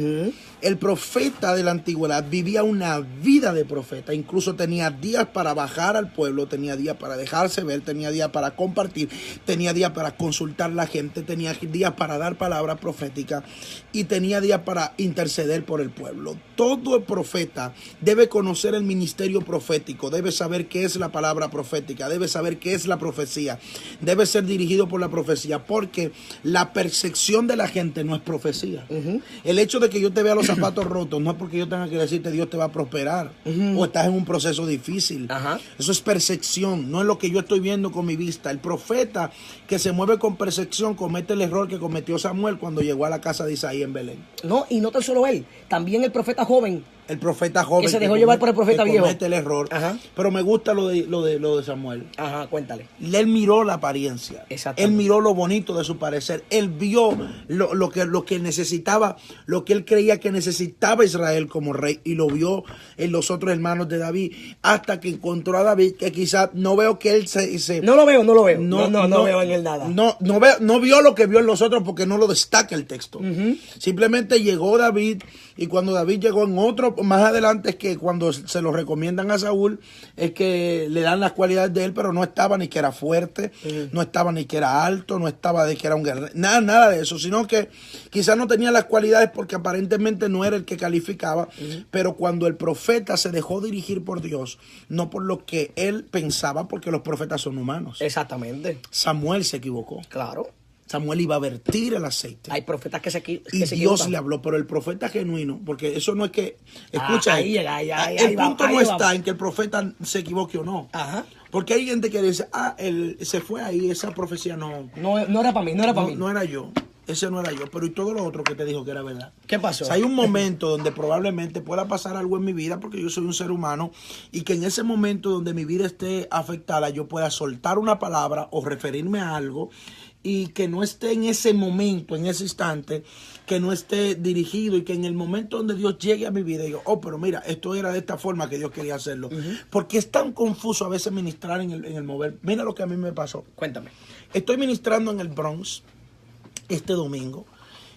El profeta de la antigüedad vivía una vida de profeta. Incluso tenía días para bajar al pueblo, tenía días para dejarse ver, tenía días para compartir, tenía días para consultar a la gente, tenía días para dar palabras proféticas y tenía días para interceder por el pueblo. Todo el profeta debe conocer el ministerio profético, debe saber qué es la palabra profética, debe saber qué es la profecía, debe ser dirigido por la profecía, porque la percepción de la gente no es profecía. El hecho de que yo te vea los zapatos rotos no es porque yo tenga que decirte Dios te va a prosperar o estás en un proceso difícil. Eso es percepción, no es lo que yo estoy viendo con mi vista. El profeta que se mueve con percepción comete el error que cometió Samuel cuando llegó a la casa de Isaí en Belén. No, y no tan solo él, también el profeta joven El profeta joven. Que se dejó llevar por el profeta viejo. Comete el error. Ajá. Pero me gusta lo de Samuel. Ajá, cuéntale. Él miró la apariencia. Él miró lo bonito de su parecer. Él vio lo que necesitaba, lo que él creía que necesitaba Israel como rey. Y lo vio en los otros hermanos de David. Hasta que encontró a David, que quizás no veo que él se No lo veo. No veo en él nada. No vio lo que vio en los otros porque no lo destaca el texto. Simplemente llegó David. Y cuando David llegó en otro, más adelante es que cuando se lo recomiendan a Saúl, es que le dan las cualidades de él, pero no estaba ni que era fuerte, no estaba ni que era alto, no estaba de que era un guerrero, nada de eso, sino que quizás no tenía las cualidades porque aparentemente no era el que calificaba, pero cuando el profeta se dejó dirigir por Dios, no por lo que él pensaba, porque los profetas son humanos. Exactamente. Samuel se equivocó. Claro. Samuel iba a vertir el aceite. Hay profetas que se y Dios le habló, pero el profeta genuino, porque eso no es que, escucha, el punto no está en que el profeta se equivoque o no. Ajá. Porque hay gente que dice, él se fue ahí, esa profecía no era para mí, no era yo. Ese no era yo, pero y todo lo otro que te dijo que era verdad. ¿Qué pasó? O sea, hay un momento donde probablemente pueda pasar algo en mi vida, porque yo soy un ser humano, y que en ese momento donde mi vida esté afectada, yo pueda soltar una palabra o referirme a algo, y que no esté en ese momento, en ese instante, que no esté dirigido, y que en el momento donde Dios llegue a mi vida, digo, pero mira, esto era de esta forma que Dios quería hacerlo. Porque es tan confuso a veces ministrar en el mover. Mira lo que a mí me pasó. Cuéntame. Estoy ministrando en el Bronx este domingo,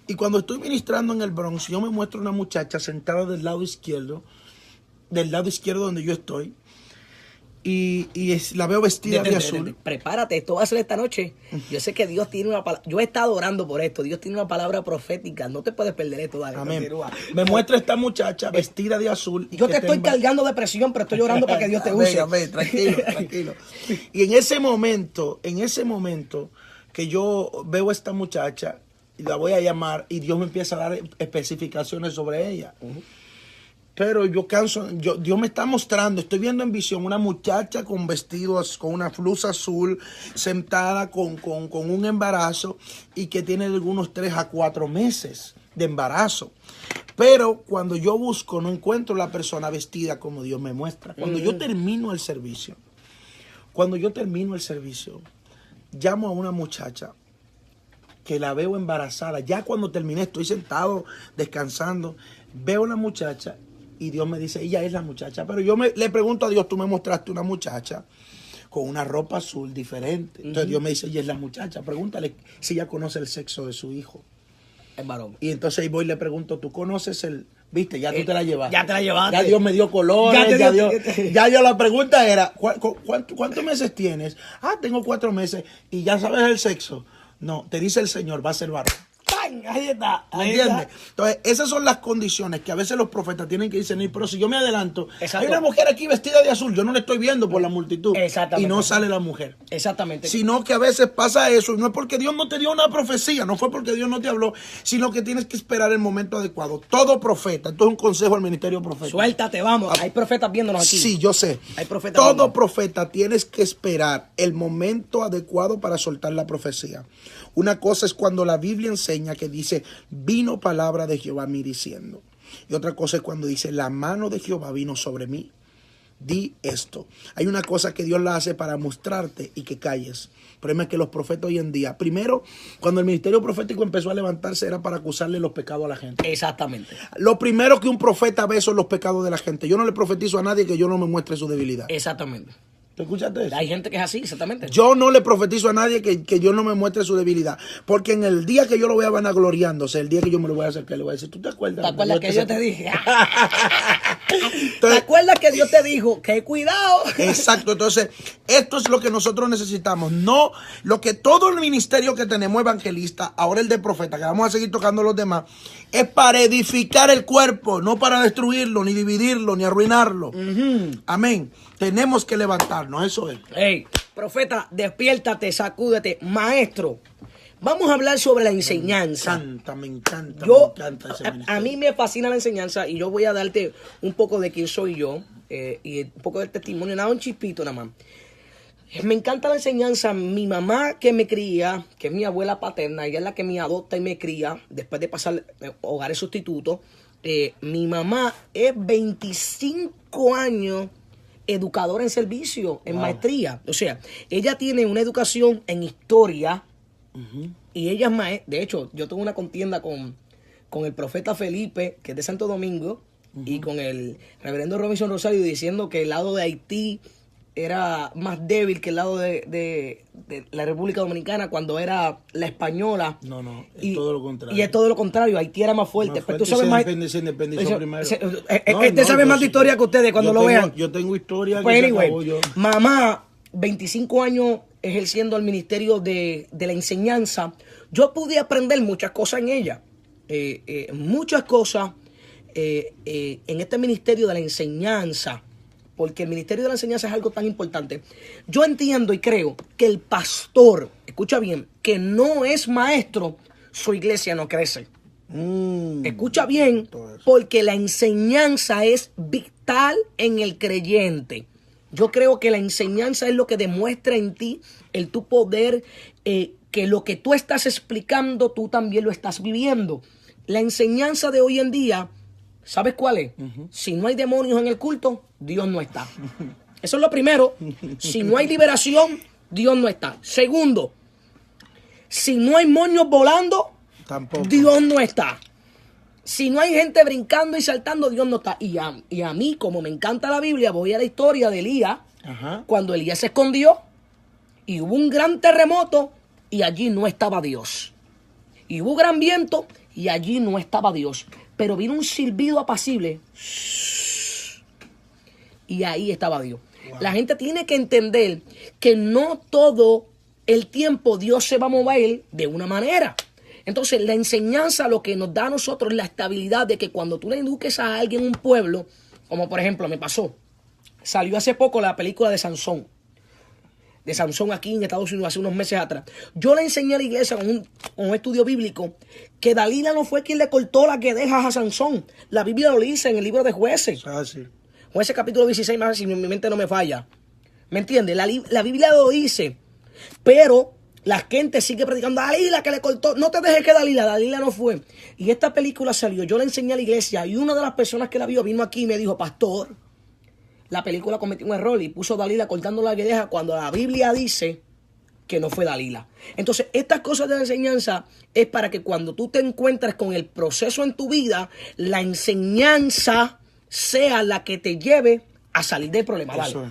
y cuando estoy ministrando en el Bronx, yo me muestro una muchacha sentada del lado izquierdo donde yo estoy, y la veo vestida de azul. Prepárate, esto va a ser esta noche. Yo sé que Dios tiene una palabra. Yo he estado orando por esto. Dios tiene una palabra profética. No te puedes perder esto. Dale, amén. Continúa. Me muestra esta muchacha vestida de azul. Yo te estoy cargando de presión, pero estoy orando para que Dios te use. Amén, tranquilo. Y en ese momento que yo veo a esta muchacha, y la voy a llamar, y Dios me empieza a dar especificaciones sobre ella. Pero Dios me está mostrando, estoy viendo en visión una muchacha con vestidos, con una blusa azul, sentada con un embarazo, y que tiene algunos 3 a 4 meses de embarazo. Pero cuando yo busco, no encuentro la persona vestida como Dios me muestra. Cuando yo termino el servicio, llamo a una muchacha que la veo embarazada. Ya cuando terminé, estoy sentado descansando, veo a la muchacha y Dios me dice, ella es la muchacha. Pero yo le pregunto a Dios, tú me mostraste una muchacha con una ropa azul diferente. Entonces Dios me dice, ella es la muchacha. Pregúntale si ella conoce el sexo de su hijo. Es varón. Y entonces ahí voy y le pregunto, ¿tú conoces el...? Viste, ya tú te la llevaste. Ya te la llevaste. Ya Dios me dio colores. Ya yo la pregunta era, ¿cuántos meses tienes? Tengo 4 meses. ¿Y ya sabes el sexo? No, te dice el Señor, va a ser varón. Ahí está. ¿Me entiendes? Entonces, esas son las condiciones que a veces los profetas tienen que discernir. Pero si yo me adelanto, hay una mujer aquí vestida de azul, yo no la estoy viendo por la multitud. Exactamente. Y no sale la mujer. Exactamente. Sino que a veces pasa eso. Y no es porque Dios no te dio una profecía, no fue porque Dios no te habló, sino que tienes que esperar el momento adecuado. Todo profeta, esto es un consejo al ministerio profético. Suéltate, vamos. Hay profetas viéndonos aquí. Sí, yo sé. Hay profetas. Todo profeta tienes que esperar el momento adecuado para soltar la profecía. Una cosa es cuando la Biblia enseña que dice, vino palabra de Jehová a mí diciendo. Y otra cosa es cuando dice, la mano de Jehová vino sobre mí. Di esto. Hay una cosa que Dios la hace para mostrarte y que calles. El problema es que los profetas hoy en día, primero, cuando el ministerio profético empezó a levantarse era para acusarle los pecados a la gente. Exactamente. Lo primero que un profeta ve son los pecados de la gente. Yo no le profetizo a nadie que yo no me muestre su debilidad. Exactamente. ¿Tú escuchaste eso? Hay gente que es así, exactamente. Yo no le profetizo a nadie que yo no me muestre su debilidad. Porque en el día que yo lo vea vanagloriándose, el día que yo me lo voy a acercar, le voy a decir, ¿tú te acuerdas? ¿Te acuerdas que yo te dije? Entonces, ¿te acuerdas que Dios te dijo? ¡Que cuidado! Exacto. Entonces, esto es lo que nosotros necesitamos. No lo que todo el ministerio que tenemos evangelista, ahora el de profeta, que vamos a seguir tocando los demás, es para edificar el cuerpo, no para destruirlo, ni dividirlo, ni arruinarlo. Amén. Tenemos que levantarnos, eso es. Hey, profeta, despiértate, sacúdete. Maestro, vamos a hablar sobre la enseñanza. Me encanta ese ministerio. A mí me fascina la enseñanza y yo voy a darte un poco de quién soy yo y un poco del testimonio, nada, un chispito nada más. Me encanta la enseñanza. Mi mamá que me cría, que es mi abuela paterna, ella es la que me adopta y me cría, después de pasar hogares sustitutos, Mi mamá es 25 años educadora en servicio, en maestría. O sea, ella tiene una educación en historia y ella es maestra. De hecho, yo tuve una contienda con el profeta Felipe, que es de Santo Domingo, y con el reverendo Robinson Rosario, diciendo que el lado de Haití era más débil que el lado de la República Dominicana cuando era la española. No, es todo lo contrario. Y es todo lo contrario, Haití era más fuerte. Pues tú sabes más. Se independizó primero. Sabe más de historia que ustedes cuando lo vean. Yo tengo historia. Pues anyway, mamá, 25 años ejerciendo el ministerio de la enseñanza. Yo pude aprender muchas cosas en ella. Muchas cosas en este ministerio de la enseñanza. Porque el ministerio de la enseñanza es algo tan importante. Yo entiendo y creo que el pastor, escucha bien, que no es maestro, su iglesia no crece. Escucha bien, porque la enseñanza es vital en el creyente. Yo creo que la enseñanza es lo que demuestra en ti el tu poder, que lo que tú estás explicando, tú también lo estás viviendo. La enseñanza de hoy en día, ¿sabes cuál es? Si no hay demonios en el culto, Dios no está. Eso es lo primero. Si no hay liberación, Dios no está. Segundo, si no hay moños volando, tampoco. Dios no está. Si no hay gente brincando y saltando, Dios no está. Y a mí, como me encanta la Biblia, voy a la historia de Elías, cuando Elías se escondió y hubo un gran terremoto y allí no estaba Dios. Y hubo gran viento y allí no estaba Dios. Pero vino un silbido apacible y ahí estaba Dios. Wow. La gente tiene que entender que no todo el tiempo Dios se va a mover de una manera. Entonces, la enseñanza lo que nos da a nosotros es la estabilidad de que cuando tú le eduques a alguien en un pueblo, como por ejemplo me pasó, salió hace poco la película de Sansón. De Sansón aquí en Estados Unidos hace unos meses atrás. Yo le enseñé a la iglesia con un estudio bíblico que Dalila no fue quien le cortó las guedejas a Sansón. La Biblia lo dice en el libro de Jueces. Sí. Jueces capítulo 16, más si mi mente no me falla. ¿Me entiendes? La Biblia lo dice, pero la gente sigue predicando, Dalila que le cortó. No te dejes que Dalila no fue. Y esta película salió, yo le enseñé a la iglesia y una de las personas que la vio vino aquí y me dijo, pastor, la película cometió un error y puso Dalila cortando la guedeja cuando la Biblia dice que no fue Dalila. Entonces, estas cosas de la enseñanza es para que cuando tú te encuentres con el proceso en tu vida, la enseñanza sea la que te lleve a salir del problema. Eso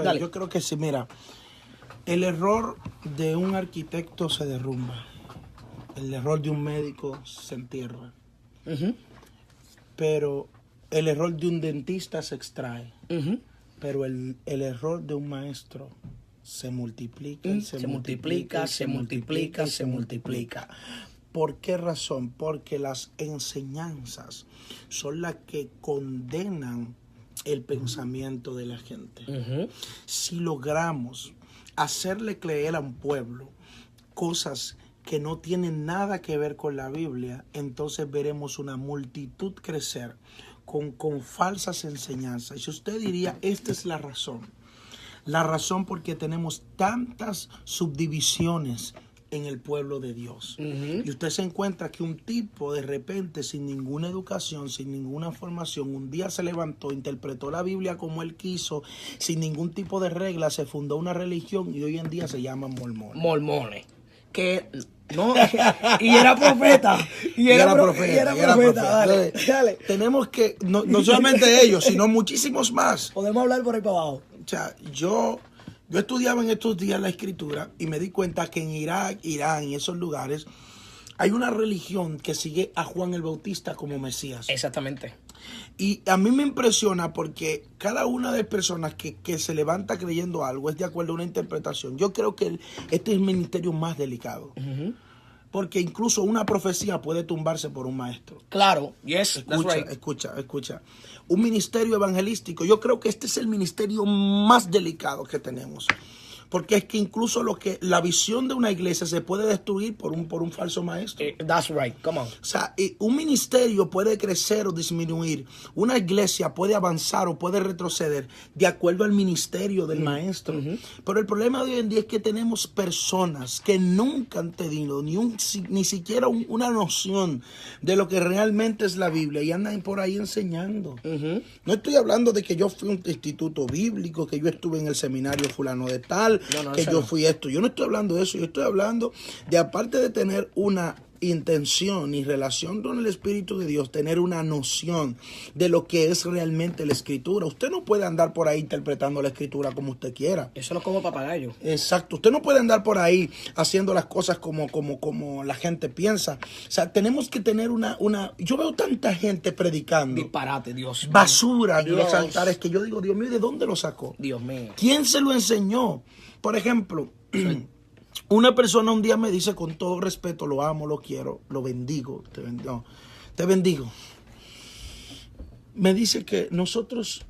es. Yo creo que sí, mira, el error de un arquitecto se derrumba. El error de un médico se entierra. Pero el error de un dentista se extrae. Pero el error de un maestro se multiplica, se multiplica. ¿Por qué razón? Porque las enseñanzas son las que condenan el pensamiento de la gente. Si logramos hacerle creer a un pueblo cosas que no tienen nada que ver con la Biblia, entonces veremos una multitud crecer con falsas enseñanzas. Y si usted diría, esta es la razón porque tenemos tantas subdivisiones en el pueblo de Dios. Y usted se encuentra que un tipo de repente sin ninguna educación, sin ninguna formación, un día se levantó, interpretó la Biblia como él quiso, sin ningún tipo de regla, se fundó una religión y hoy en día se llaman mormones. Que no, y era profeta. Y era profeta. Dale. Tenemos que, no solamente ellos, sino muchísimos más. Podemos hablar por ahí para abajo. O sea, yo estudiaba en estos días la escritura y me di cuenta que en Irak, Irán y esos lugares hay una religión que sigue a Juan el Bautista como Mesías. Exactamente. Y a mí me impresiona porque cada una de las personas que se levanta creyendo algo es de acuerdo a una interpretación. Yo creo que este es el ministerio más delicado. Porque incluso una profecía puede tumbarse por un maestro. Claro, yes, that's right. Escucha. Un ministerio evangelístico, yo creo que este es el ministerio más delicado que tenemos. Porque es que incluso la visión de una iglesia se puede destruir por un falso maestro. That's right, come on. O sea, un ministerio puede crecer o disminuir. Una iglesia puede avanzar o puede retroceder de acuerdo al ministerio del maestro. Pero el problema de hoy en día es que tenemos personas que nunca han tenido ni siquiera una noción de lo que realmente es la Biblia y andan por ahí enseñando. No estoy hablando de que yo fui a un instituto bíblico, que yo estuve en el seminario fulano de tal, que yo fui esto. Yo no estoy hablando de eso, yo estoy hablando de, aparte de tener una intención y relación con el Espíritu de Dios, tener una noción de lo que es realmente la Escritura. Usted no puede andar por ahí interpretando la Escritura como usted quiera. Eso no es como papagayo. Exacto. Usted no puede andar por ahí haciendo las cosas como la gente piensa. O sea, tenemos que tener una... Yo veo tanta gente predicando Disparate, Dios mío. basura en los altares que yo digo, Dios mío, ¿de dónde lo sacó? Dios mío. ¿Quién se lo enseñó? Por ejemplo, una persona un día me dice, con todo respeto, lo amo, lo quiero, lo bendigo, te bendigo. Me dice que nosotros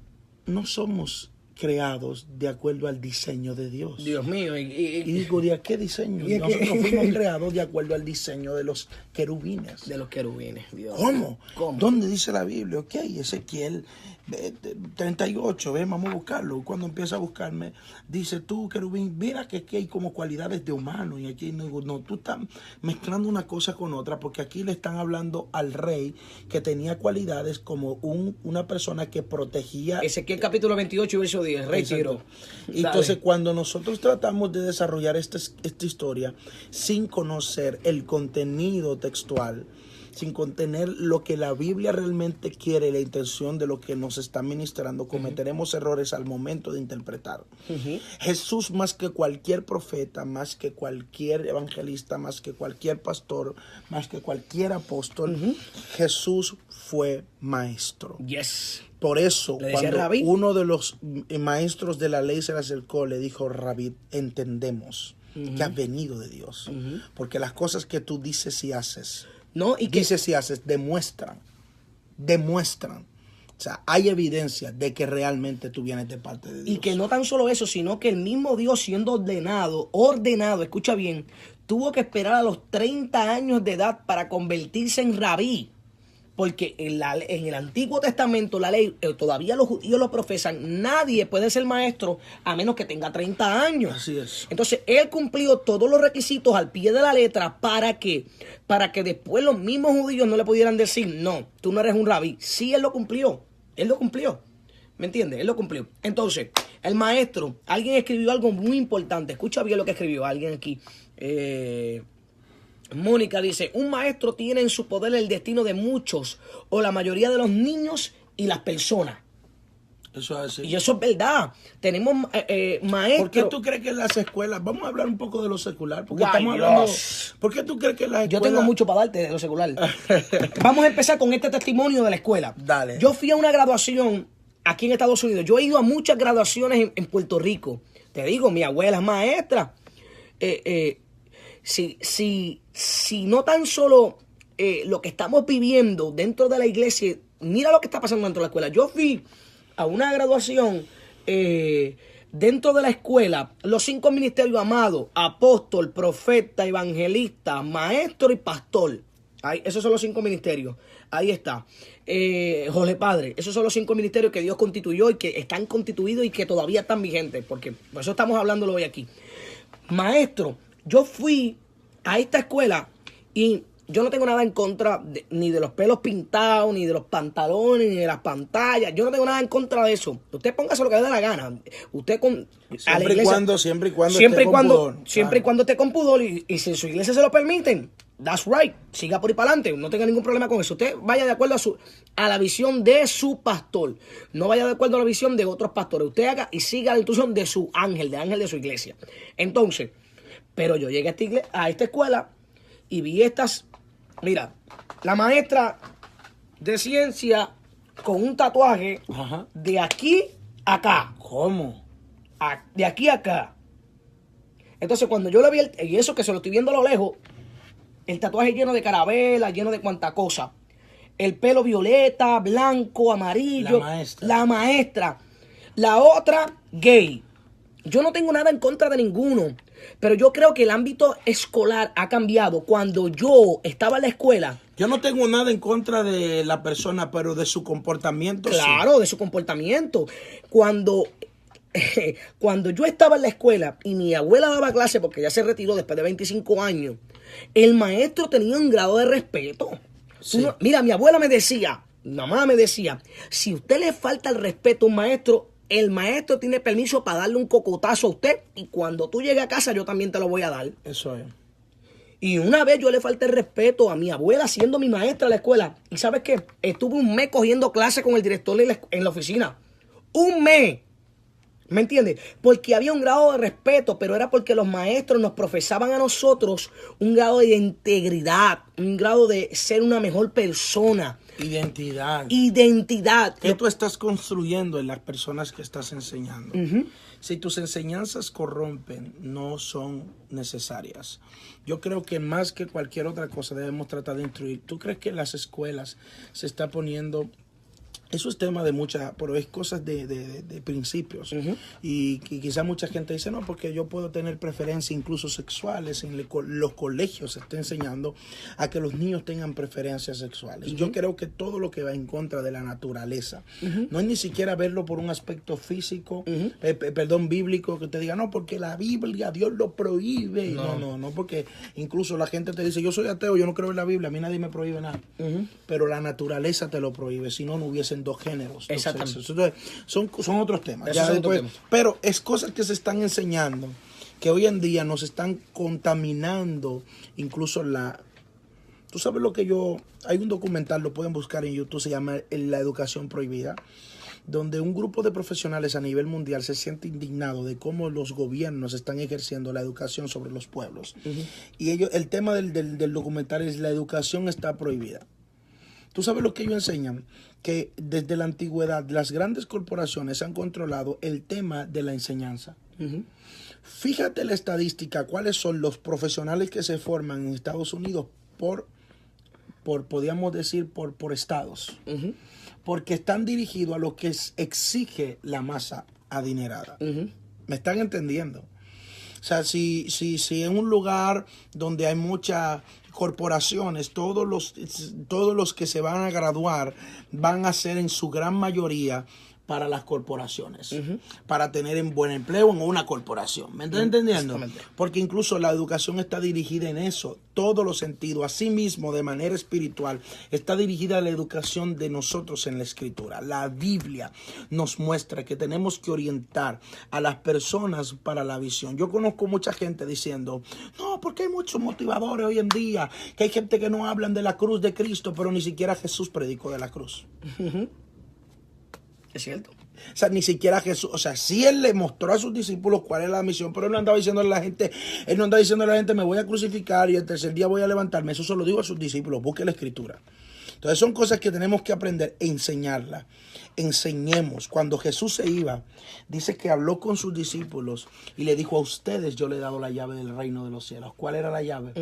no somos creados de acuerdo al diseño de Dios. Dios mío. Y digo, ¿de qué diseño? Nosotros fuimos creados de acuerdo al diseño de los querubines. De los querubines, Dios. ¿Cómo? ¿Dónde dice la Biblia? Ok, Ezequiel 38, vamos a buscarlo. Cuando empieza a buscarme, dice, tú, querubín, mira que aquí hay como cualidades de humano. Y aquí no, tú estás mezclando una cosa con otra, porque aquí le están hablando al rey que tenía cualidades como una persona que protegía. Ezequiel capítulo 28, verso 10, rey Tiro. Entonces, cuando nosotros tratamos de desarrollar esta historia sin conocer el contenido textual, sin contener lo que la Biblia realmente quiere, la intención de lo que nos está ministrando, cometeremos errores al momento de interpretar. Jesús, más que cualquier profeta, más que cualquier evangelista, más que cualquier pastor, más que cualquier apóstol, Jesús fue maestro. Yes. Por eso, cuando Rabí, uno de los maestros de la ley se le acercó, le dijo, Rabí, entendemos que has venido de Dios, porque las cosas que tú dices y haces, demuestran. O sea, hay evidencia de que realmente tú vienes de parte de Dios. Y que no tan solo eso, sino que el mismo Dios, siendo ordenado, escucha bien, tuvo que esperar a los 30 años de edad para convertirse en rabí. Porque en el Antiguo Testamento, la ley, todavía los judíos lo profesan, nadie puede ser maestro a menos que tenga 30 años. Así es. Entonces, él cumplió todos los requisitos al pie de la letra. ¿Para qué? Para que después los mismos judíos no le pudieran decir, no, tú no eres un rabí. Sí, él lo cumplió. ¿Me entiendes? Él lo cumplió. Entonces, el maestro, alguien escribió algo muy importante. Escucha bien lo que escribió alguien aquí. Mónica dice, un maestro tiene en su poder el destino de muchos o la mayoría de los niños y las personas. Eso es así. Y eso es verdad. Tenemos maestros. ¿Por qué tú crees que en las escuelas, vamos a hablar un poco de lo secular? Porque estamos hablando. ¿Por qué tú crees que en las escuelas? Yo tengo mucho para darte de lo secular. Vamos a empezar con este testimonio de la escuela. Dale. Yo fui a una graduación aquí en Estados Unidos. Yo he ido a muchas graduaciones en Puerto Rico. Te digo, mi abuela es maestra. Si no tan solo lo que estamos viviendo dentro de la iglesia, mira lo que está pasando dentro de la escuela. Yo fui a una graduación dentro de la escuela, los 5 ministerios amados, apóstol, profeta, evangelista, maestro y pastor. Esos son los 5 ministerios. Ahí está. Jorge Padre, esos son los 5 ministerios que Dios constituyó y que están constituidos y que todavía están vigentes, porque por eso estamos hablándolo hoy aquí. Maestro, yo fui a esta escuela y yo no tengo nada en contra ni de los pelos pintados, ni de los pantalones, ni de las pantallas. Yo no tengo nada en contra de eso. Usted póngase lo que le dé la gana. Usted siempre y cuando esté con pudor y si su iglesia se lo permiten, that's right. Siga por ahí para adelante. No tenga ningún problema con eso. Usted vaya de acuerdo a la visión de su pastor. No vaya de acuerdo a la visión de otros pastores. Usted haga y siga la instrucción de su ángel de su iglesia. Entonces, pero yo llegué a esta escuela y vi estas. Mira, la maestra de ciencia con un tatuaje de aquí a acá. ¿Cómo? De aquí a acá. Entonces, cuando yo le vi, y eso que se lo estoy viendo a lo lejos, el tatuaje lleno de carabelas, lleno de cuanta cosa. El pelo violeta, blanco, amarillo. La maestra. La maestra. La otra, gay. Yo no tengo nada en contra de ninguno, pero yo creo que el ámbito escolar ha cambiado. Cuando yo estaba en la escuela... Yo no tengo nada en contra de la persona, pero de su comportamiento claro, sí. de su comportamiento. Cuando yo estaba en la escuela y mi abuela daba clase, porque ya se retiró después de 25 años, el maestro tenía un grado de respeto. Sí. Mira, mi abuela me decía, mi mamá me decía, si usted le falta el respeto a un maestro, el maestro tiene permiso para darle un cocotazo a usted y cuando tú llegues a casa yo también te lo voy a dar. Eso es. Y una vez yo le falté el respeto a mi abuela siendo mi maestra en la escuela. ¿Y sabes qué? Estuve un mes cogiendo clases con el director en la oficina. ¡Un mes! ¿Me entiendes? Porque había un grado de respeto, pero era porque los maestros nos profesaban a nosotros un grado de integridad, un grado de ser una mejor persona. Identidad. ¿Qué tú estás construyendo en las personas que estás enseñando? Si tus enseñanzas corrompen, no son necesarias. Yo creo que más que cualquier otra cosa debemos tratar de instruir. ¿Tú crees que en las escuelas se está poniendo... Eso es tema de pero es cosas de principios. Y quizá mucha gente dice, no, porque yo puedo tener preferencias incluso sexuales. En los colegios se está enseñando a que los niños tengan preferencias sexuales. Yo creo que todo lo que va en contra de la naturaleza, no es ni siquiera verlo por un aspecto físico, bíblico, que te diga, no, porque la Biblia, Dios lo prohíbe. No, porque incluso la gente te dice, yo soy ateo, yo no creo en la Biblia, a mí nadie me prohíbe nada. Pero la naturaleza te lo prohíbe, si no, no hubiesen dos géneros. Exactamente. Entonces, son otros temas. Temas. Pero es cosas que se están enseñando que hoy en día nos están contaminando incluso tú sabes lo que hay un documental, lo pueden buscar en YouTube, se llama La Educación Prohibida, donde un grupo de profesionales a nivel mundial se siente indignado de cómo los gobiernos están ejerciendo la educación sobre los pueblos. Y el tema del documental es la educación está prohibida. ¿Tú sabes lo que ellos enseñan? Que desde la antigüedad las grandes corporaciones han controlado el tema de la enseñanza. Fíjate la estadística, cuáles son los profesionales que se forman en Estados Unidos podríamos decir, por estados. Porque están dirigidos a lo que exige la masa adinerada. ¿Me están entendiendo? O sea, si en un lugar donde hay muchas corporaciones, todos los que se van a graduar van a ser en su gran mayoría para las corporaciones, para tener en buen empleo en una corporación. ¿Me estás entendiendo? Porque incluso la educación está dirigida en eso, todos los sentidos. Asimismo, de manera espiritual, está dirigida a la educación de nosotros en la Escritura. La Biblia nos muestra que tenemos que orientar a las personas para la visión. Yo conozco mucha gente diciendo, no, porque hay muchos motivadores hoy en día, que hay gente que no hablan de la cruz de Cristo, pero ni siquiera Jesús predicó de la cruz. Es cierto. O sea, ni siquiera Jesús, o sea, sí él le mostró a sus discípulos cuál es la misión, pero él no andaba diciendo a la gente, me voy a crucificar y el tercer día voy a levantarme. Eso se lo digo a sus discípulos, busque la Escritura. Entonces son cosas que tenemos que aprender e enseñarlas. Enseñemos. Cuando Jesús se iba, dice que habló con sus discípulos y le dijo, a ustedes yo le he dado la llave del reino de los cielos. ¿Cuál era la llave?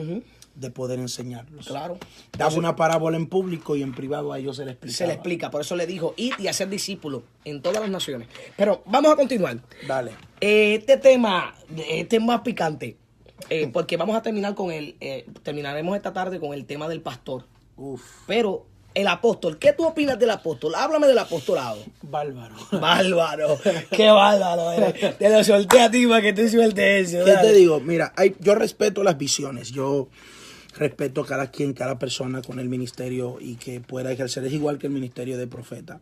De poder enseñarlos. Claro. Daba una parábola en público y en privado a ellos se le explicaba. Se le explica, por eso le dijo, id y hacer discípulos en todas las naciones. Pero vamos a continuar. Dale. Este tema es más picante, porque vamos a terminar terminaremos esta tarde con el tema del pastor. Pero el apóstol, ¿qué tú opinas del apóstol? Háblame del apostolado. Bárbaro. Bárbaro. Qué bárbaro eres. Te lo solté a ti para que tú sueltes eso. ¿Qué te digo? Mira, yo respeto las visiones. Yo respeto a cada quien, cada persona con el ministerio y que pueda ejercer. Es igual que el ministerio de profeta.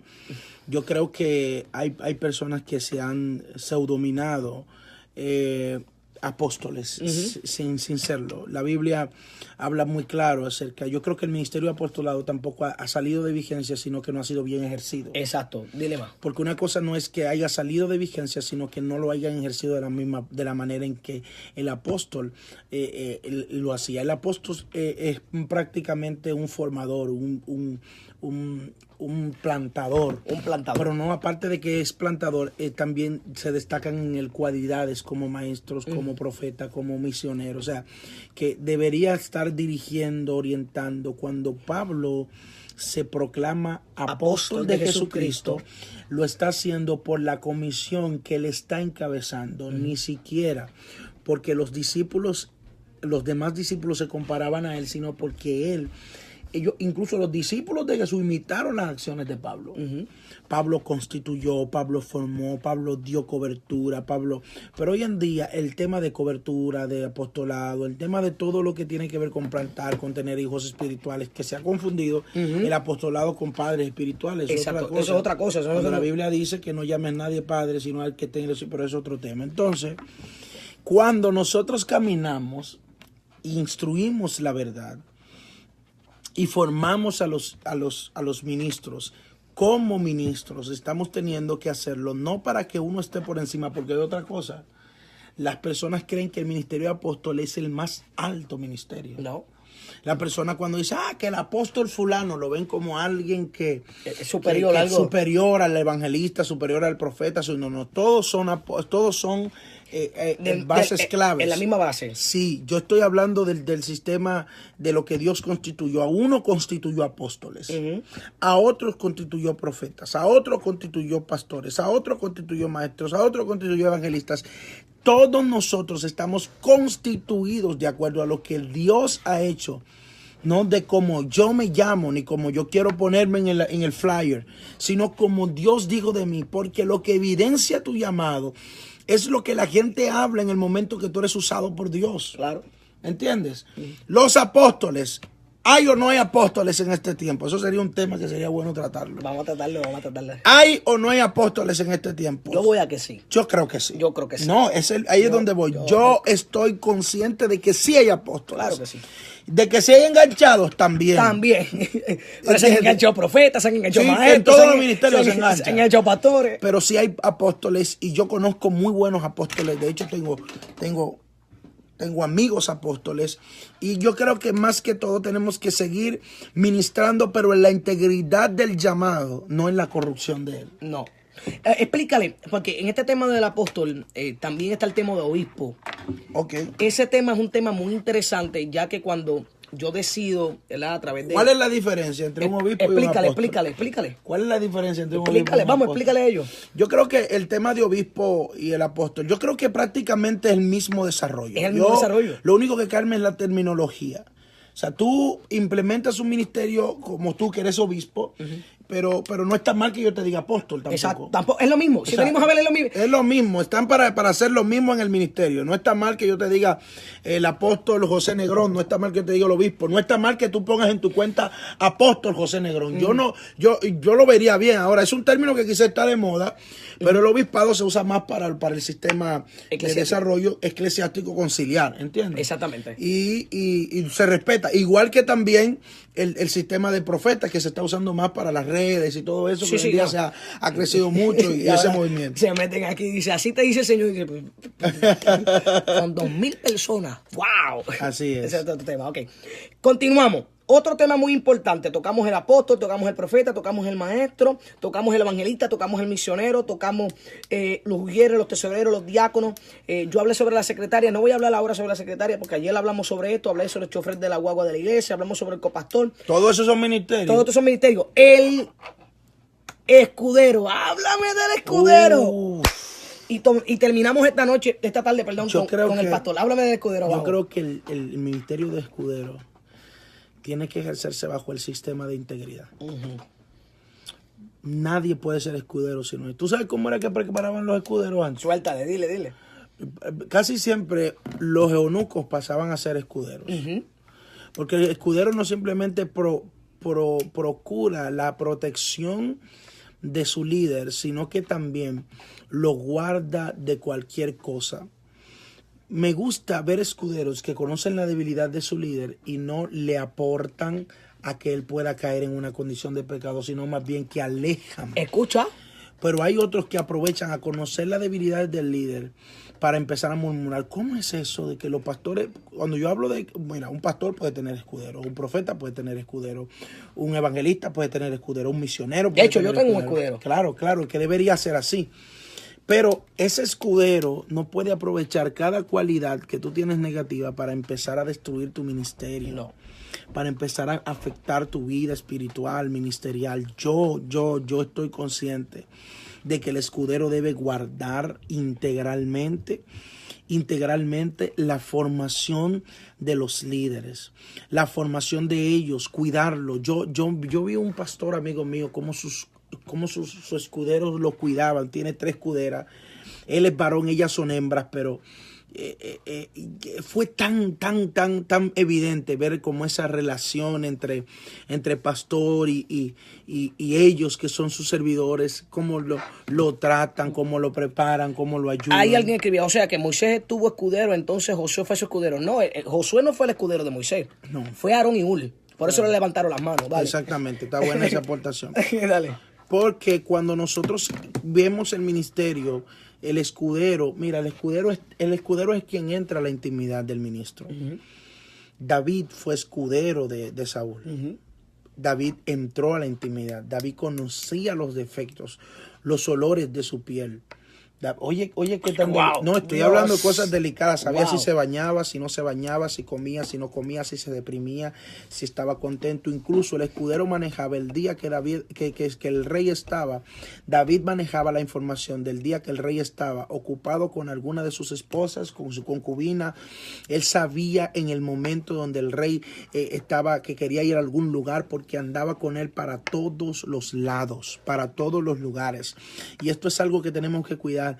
Yo creo que hay personas que se han pseudominado apóstoles sin serlo. La Biblia habla muy claro acerca. Yo creo que el ministerio de apostolado tampoco ha salido de vigencia, sino que no ha sido bien ejercido. Exacto, dile más. Porque una cosa no es que haya salido de vigencia, sino que no lo hayan ejercido de la manera en que el apóstol lo hacía. El apóstol es prácticamente un formador, un plantador. Un plantador. Pero no, aparte de que es plantador, también se destacan en él cualidades como maestros, como profeta, como misionero. O sea, que debería estar dirigiendo, orientando. Cuando Pablo se proclama apóstol de Jesucristo, lo está haciendo por la comisión que él está encabezando, ni siquiera porque los demás discípulos se comparaban a él, sino porque ellos, incluso los discípulos de Jesús, imitaron las acciones de Pablo. Pablo constituyó, Pablo formó, Pablo dio cobertura, pero hoy en día el tema de cobertura, de apostolado, el tema de todo lo que tiene que ver con plantar, con tener hijos espirituales, que se ha confundido el apostolado con padres espirituales. Exacto, eso es otra cosa. Cuando la Biblia dice que no llames a nadie padre, sino al que tenga, pero es otro tema. Entonces, cuando nosotros caminamos, instruimos la verdad y formamos a los ministros como ministros, estamos teniendo que hacerlo no para que uno esté por encima, porque hay otra cosa. Las personas creen que el ministerio de apóstol es el más alto ministerio. No. La persona cuando dice, que el apóstol fulano, lo ven como alguien que es superior, que es superior al evangelista, superior al profeta. No, todos son bases claves. En la misma base. Sí, yo estoy hablando del sistema de lo que Dios constituyó. A uno constituyó apóstoles, a otros constituyó profetas, a otros constituyó pastores, a otros constituyó maestros, a otros constituyó evangelistas. Todos nosotros estamos constituidos de acuerdo a lo que Dios ha hecho. No de cómo yo me llamo, ni como yo quiero ponerme en el flyer, sino como Dios dijo de mí, porque lo que evidencia tu llamado es lo que la gente habla en el momento que tú eres usado por Dios. Claro. ¿Entiendes? Los apóstoles, ¿hay o no hay apóstoles en este tiempo? Eso sería un tema que sería bueno tratarlo. Vamos a tratarlo. ¿Hay o no hay apóstoles en este tiempo? Yo voy a que sí. Yo creo que sí. Yo creo que sí. No, ahí es donde voy. Yo estoy consciente de que sí hay apóstoles. Claro que sí. De que se hay enganchados también. También. Pero se han enganchado profetas, se han enganchado maestros. En todos los ministerios se enganchan. Se han enganchado pastores. Pero sí hay apóstoles y yo conozco muy buenos apóstoles. De hecho, tengo amigos apóstoles y yo creo que más que todo tenemos que seguir ministrando, pero en la integridad del llamado, no en la corrupción de él. No. Explícale, porque en este tema del apóstol también está el tema de obispo. Okay. Ese tema es un tema muy interesante, ya que cuando yo decido, ¿verdad? A través de... ¿Cuál es la diferencia entre un obispo y un apóstol? Explícale. ¿Cuál es la diferencia entre un obispo y un apóstol? Vamos, explícale a ellos. Yo creo que el tema de obispo y el apóstol, yo creo que prácticamente es el mismo desarrollo. Es el mismo desarrollo. Lo único que cambia es la terminología. O sea, tú implementas un ministerio como tú que eres obispo, pero no está mal que yo te diga apóstol tampoco. Exacto, tampoco, es lo mismo. Si venimos a ver, es lo mismo. Es lo mismo, están para hacer lo mismo en el ministerio. No está mal que yo te diga el apóstol José Negrón, no está mal que yo te diga el obispo, no está mal que tú pongas en tu cuenta apóstol José Negrón. Yo lo vería bien. Ahora, es un término que quizás está de moda, pero el obispado se usa más para el sistema de desarrollo eclesiástico conciliar, ¿entiendes? Exactamente. Y se respeta. Igual que también el sistema de profetas que se está usando más para las redes y todo eso, que hoy en día se ha crecido mucho y ese movimiento. Se meten aquí y dice, así te dice el Señor, y dice, con 2,000 personas. ¡Wow! Así es. Ese es otro tema, ok. Continuamos. Otro tema muy importante, tocamos el apóstol, tocamos el profeta, tocamos el maestro, tocamos el evangelista, tocamos el misionero, tocamos los ujieres, los tesoreros, los diáconos. Yo hablé sobre la secretaria, no voy a hablar ahora sobre la secretaria porque ayer hablamos sobre esto, hablé sobre el chofer de la guagua de la iglesia, hablamos sobre el copastor. Todos esos son ministerios. Todos estos son ministerios. El escudero, háblame del escudero. Y terminamos esta tarde, con el pastor. Háblame del escudero. Yo creo que el ministerio de escudero tiene que ejercerse bajo el sistema de integridad. Nadie puede ser escudero si no es. ¿Tú sabes cómo era que preparaban los escuderos antes? Suéltale, dile. Casi siempre los eunucos pasaban a ser escuderos. Porque el escudero no simplemente procura la protección de su líder, sino que también lo guarda de cualquier cosa. Me gusta ver escuderos que conocen la debilidad de su líder y no le aportan a que él pueda caer en una condición de pecado, sino más bien que alejan. Escucha. Pero hay otros que aprovechan a conocer las debilidades del líder para empezar a murmurar. ¿Cómo es eso de que los pastores, cuando yo hablo de, mira, un pastor puede tener escudero, un profeta puede tener escudero, un evangelista puede tener escudero, un misionero puede tener escudero? De hecho, yo tengo un escudero. Claro, que debería ser así. Pero ese escudero no puede aprovechar cada cualidad que tú tienes negativa para empezar a destruir tu ministerio. No. para empezar a afectar tu vida espiritual, ministerial. Yo estoy consciente de que el escudero debe guardar integralmente la formación de los líderes, la formación de ellos, cuidarlo. Yo vi un pastor amigo mío cómo sus escuderos lo cuidaban. Tiene 3 escuderas. Él es varón, ellas son hembras, pero fue tan evidente ver cómo esa relación entre pastor y ellos que son sus servidores, cómo lo tratan, cómo lo preparan, cómo lo ayudan. Hay alguien que escribió, o sea, que Moisés tuvo escudero, entonces Josué fue su escudero. No, Josué no fue el escudero de Moisés. No. Fue Aarón y Hur. Por eso le levantaron las manos. Dale. Exactamente, está buena esa aportación. Dale. Porque cuando nosotros vemos el ministerio, el escudero, mira, el escudero es quien entra a la intimidad del ministro. Uh-huh. David fue escudero de Saúl. Uh-huh. David entró a la intimidad. David conocía los defectos, los olores de su piel. Oye, que también. Wow, no, estoy hablando de cosas delicadas. Sabía si se bañaba, si no se bañaba, si comía, si no comía, si se deprimía, si estaba contento. Incluso el escudero manejaba el día que el rey estaba. David manejaba la información del día que el rey estaba ocupado con alguna de sus esposas, con su concubina. Él sabía en el momento donde el rey estaba, que quería ir a algún lugar, porque andaba con él para todos los lados, para todos los lugares. Y esto es algo que tenemos que cuidar.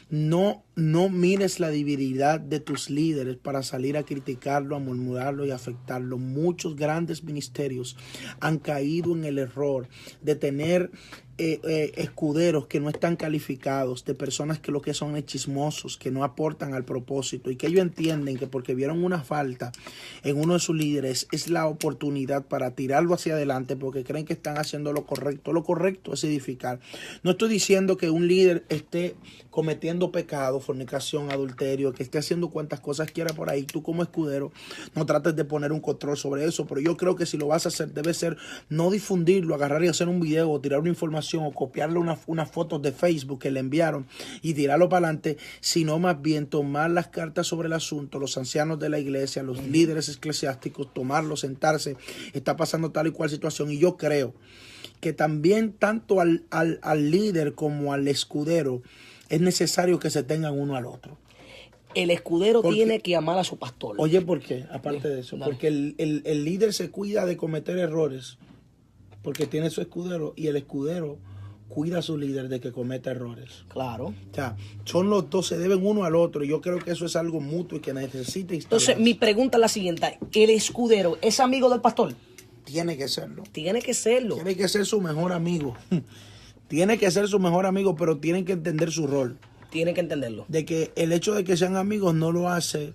No mires la debilidad de tus líderes para salir a criticarlo, a murmurarlo y a afectarlo. Muchos grandes ministerios han caído en el error de tener escuderos que no están calificados, de personas que lo que son es chismosos, que no aportan al propósito, y que ellos entienden que porque vieron una falta en uno de sus líderes es la oportunidad para tirarlo hacia adelante, porque creen que están haciendo lo correcto. Lo correcto es edificar. No estoy diciendo que un líder esté cometiendo pecado, fornicación, adulterio, que esté haciendo cuantas cosas quiera por ahí. Tú como escudero no trates de poner un control sobre eso, pero yo creo que si lo vas a hacer debe ser no difundirlo, agarrar y hacer un video o tirar una información o copiarle unas fotos de Facebook que le enviaron y tirarlo para adelante, sino más bien tomar las cartas sobre el asunto, los ancianos de la iglesia, los líderes eclesiásticos, tomarlo, sentarse, está pasando tal y cual situación. Y yo creo que también tanto al líder como al escudero es necesario que se tengan uno al otro. El escudero tiene que amar a su pastor. Oye, ¿por qué? Aparte de eso, porque el líder se cuida de cometer errores porque tiene su escudero, y el escudero cuida a su líder de que cometa errores. Claro. O sea, son los dos, se deben uno al otro, y yo creo que eso es algo mutuo y que necesita instalarse. Entonces, mi pregunta es la siguiente: ¿el escudero es amigo del pastor? Tiene que serlo. Tiene que serlo. Tiene que ser su mejor amigo. Tiene que ser su mejor amigo, pero tienen que entender su rol. Tienen que entenderlo. De que el hecho de que sean amigos no lo hace,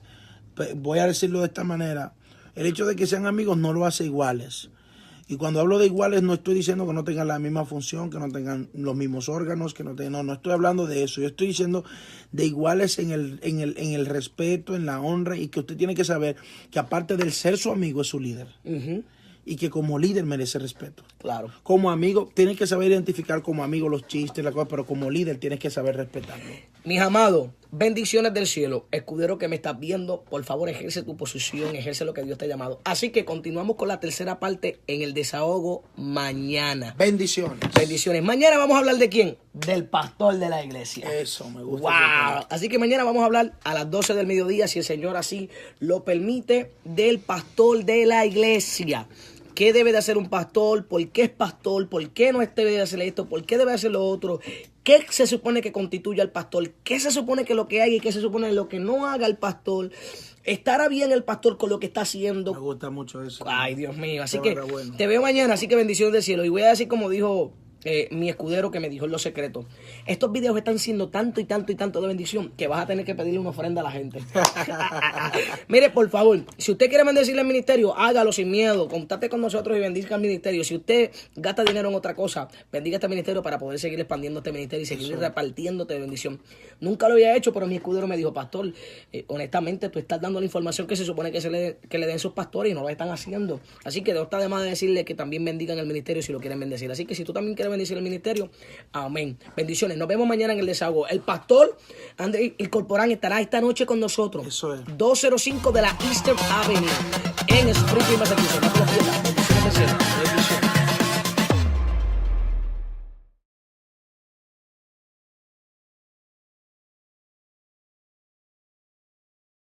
voy a decirlo de esta manera, el hecho de que sean amigos no lo hace iguales. Y cuando hablo de iguales no estoy diciendo que no tengan la misma función, que no tengan los mismos órganos, que no estoy hablando de eso. Yo estoy diciendo de iguales en el respeto, en la honra, y que usted tiene que saber que aparte del ser su amigo es su líder. Uh-huh. Y que como líder merece respeto. Claro. Como amigo, tienes que saber identificar como amigo los chistes, la cosa, pero como líder tienes que saber respetarlo. Mis amados, bendiciones del cielo. Escudero que me estás viendo, por favor ejerce tu posición, ejerce lo que Dios te ha llamado. Así que continuamos con la tercera parte en el desahogo mañana. Bendiciones. Bendiciones. Mañana vamos a hablar ¿de quién? Del pastor de la iglesia. Eso, me gusta. Wow. Así que mañana vamos a hablar a las 12 del mediodía, si el Señor así lo permite, del pastor de la iglesia. ¿Qué debe de hacer un pastor? ¿Por qué es pastor? ¿Por qué no debe de hacer esto? ¿Por qué debe hacer lo otro? ¿Qué se supone que constituye al pastor? ¿Qué se supone que lo que hay y qué se supone lo que no haga el pastor? ¿Estará bien el pastor con lo que está haciendo? Me gusta mucho eso. Ay, Dios mío. Así que bueno, te veo mañana, así que bendiciones del cielo. Y voy a decir como dijo mi escudero que me dijo en Los Secretos: estos videos están siendo tanto y tanto y tanto de bendición que vas a tener que pedirle una ofrenda a la gente. Mire, por favor, si usted quiere bendecirle al ministerio, hágalo sin miedo, contacte con nosotros y bendiga al ministerio. Si usted gasta dinero en otra cosa, bendiga este ministerio para poder seguir expandiendo este ministerio y seguir repartiéndote de bendición. Nunca lo había hecho, pero mi escudero me dijo: pastor, honestamente tú estás dando la información que se supone que le den sus pastores y no lo están haciendo. Así que no está de más de decirle que también bendigan el ministerio si lo quieren bendecir. Así que si tú también quieres bendecir el ministerio, amén. Bendiciones. Nos vemos mañana en el desahogo. El pastor André El Corporán estará esta noche con nosotros. Eso es. 205 de la Eastern Avenue en Springfield, Massachusetts.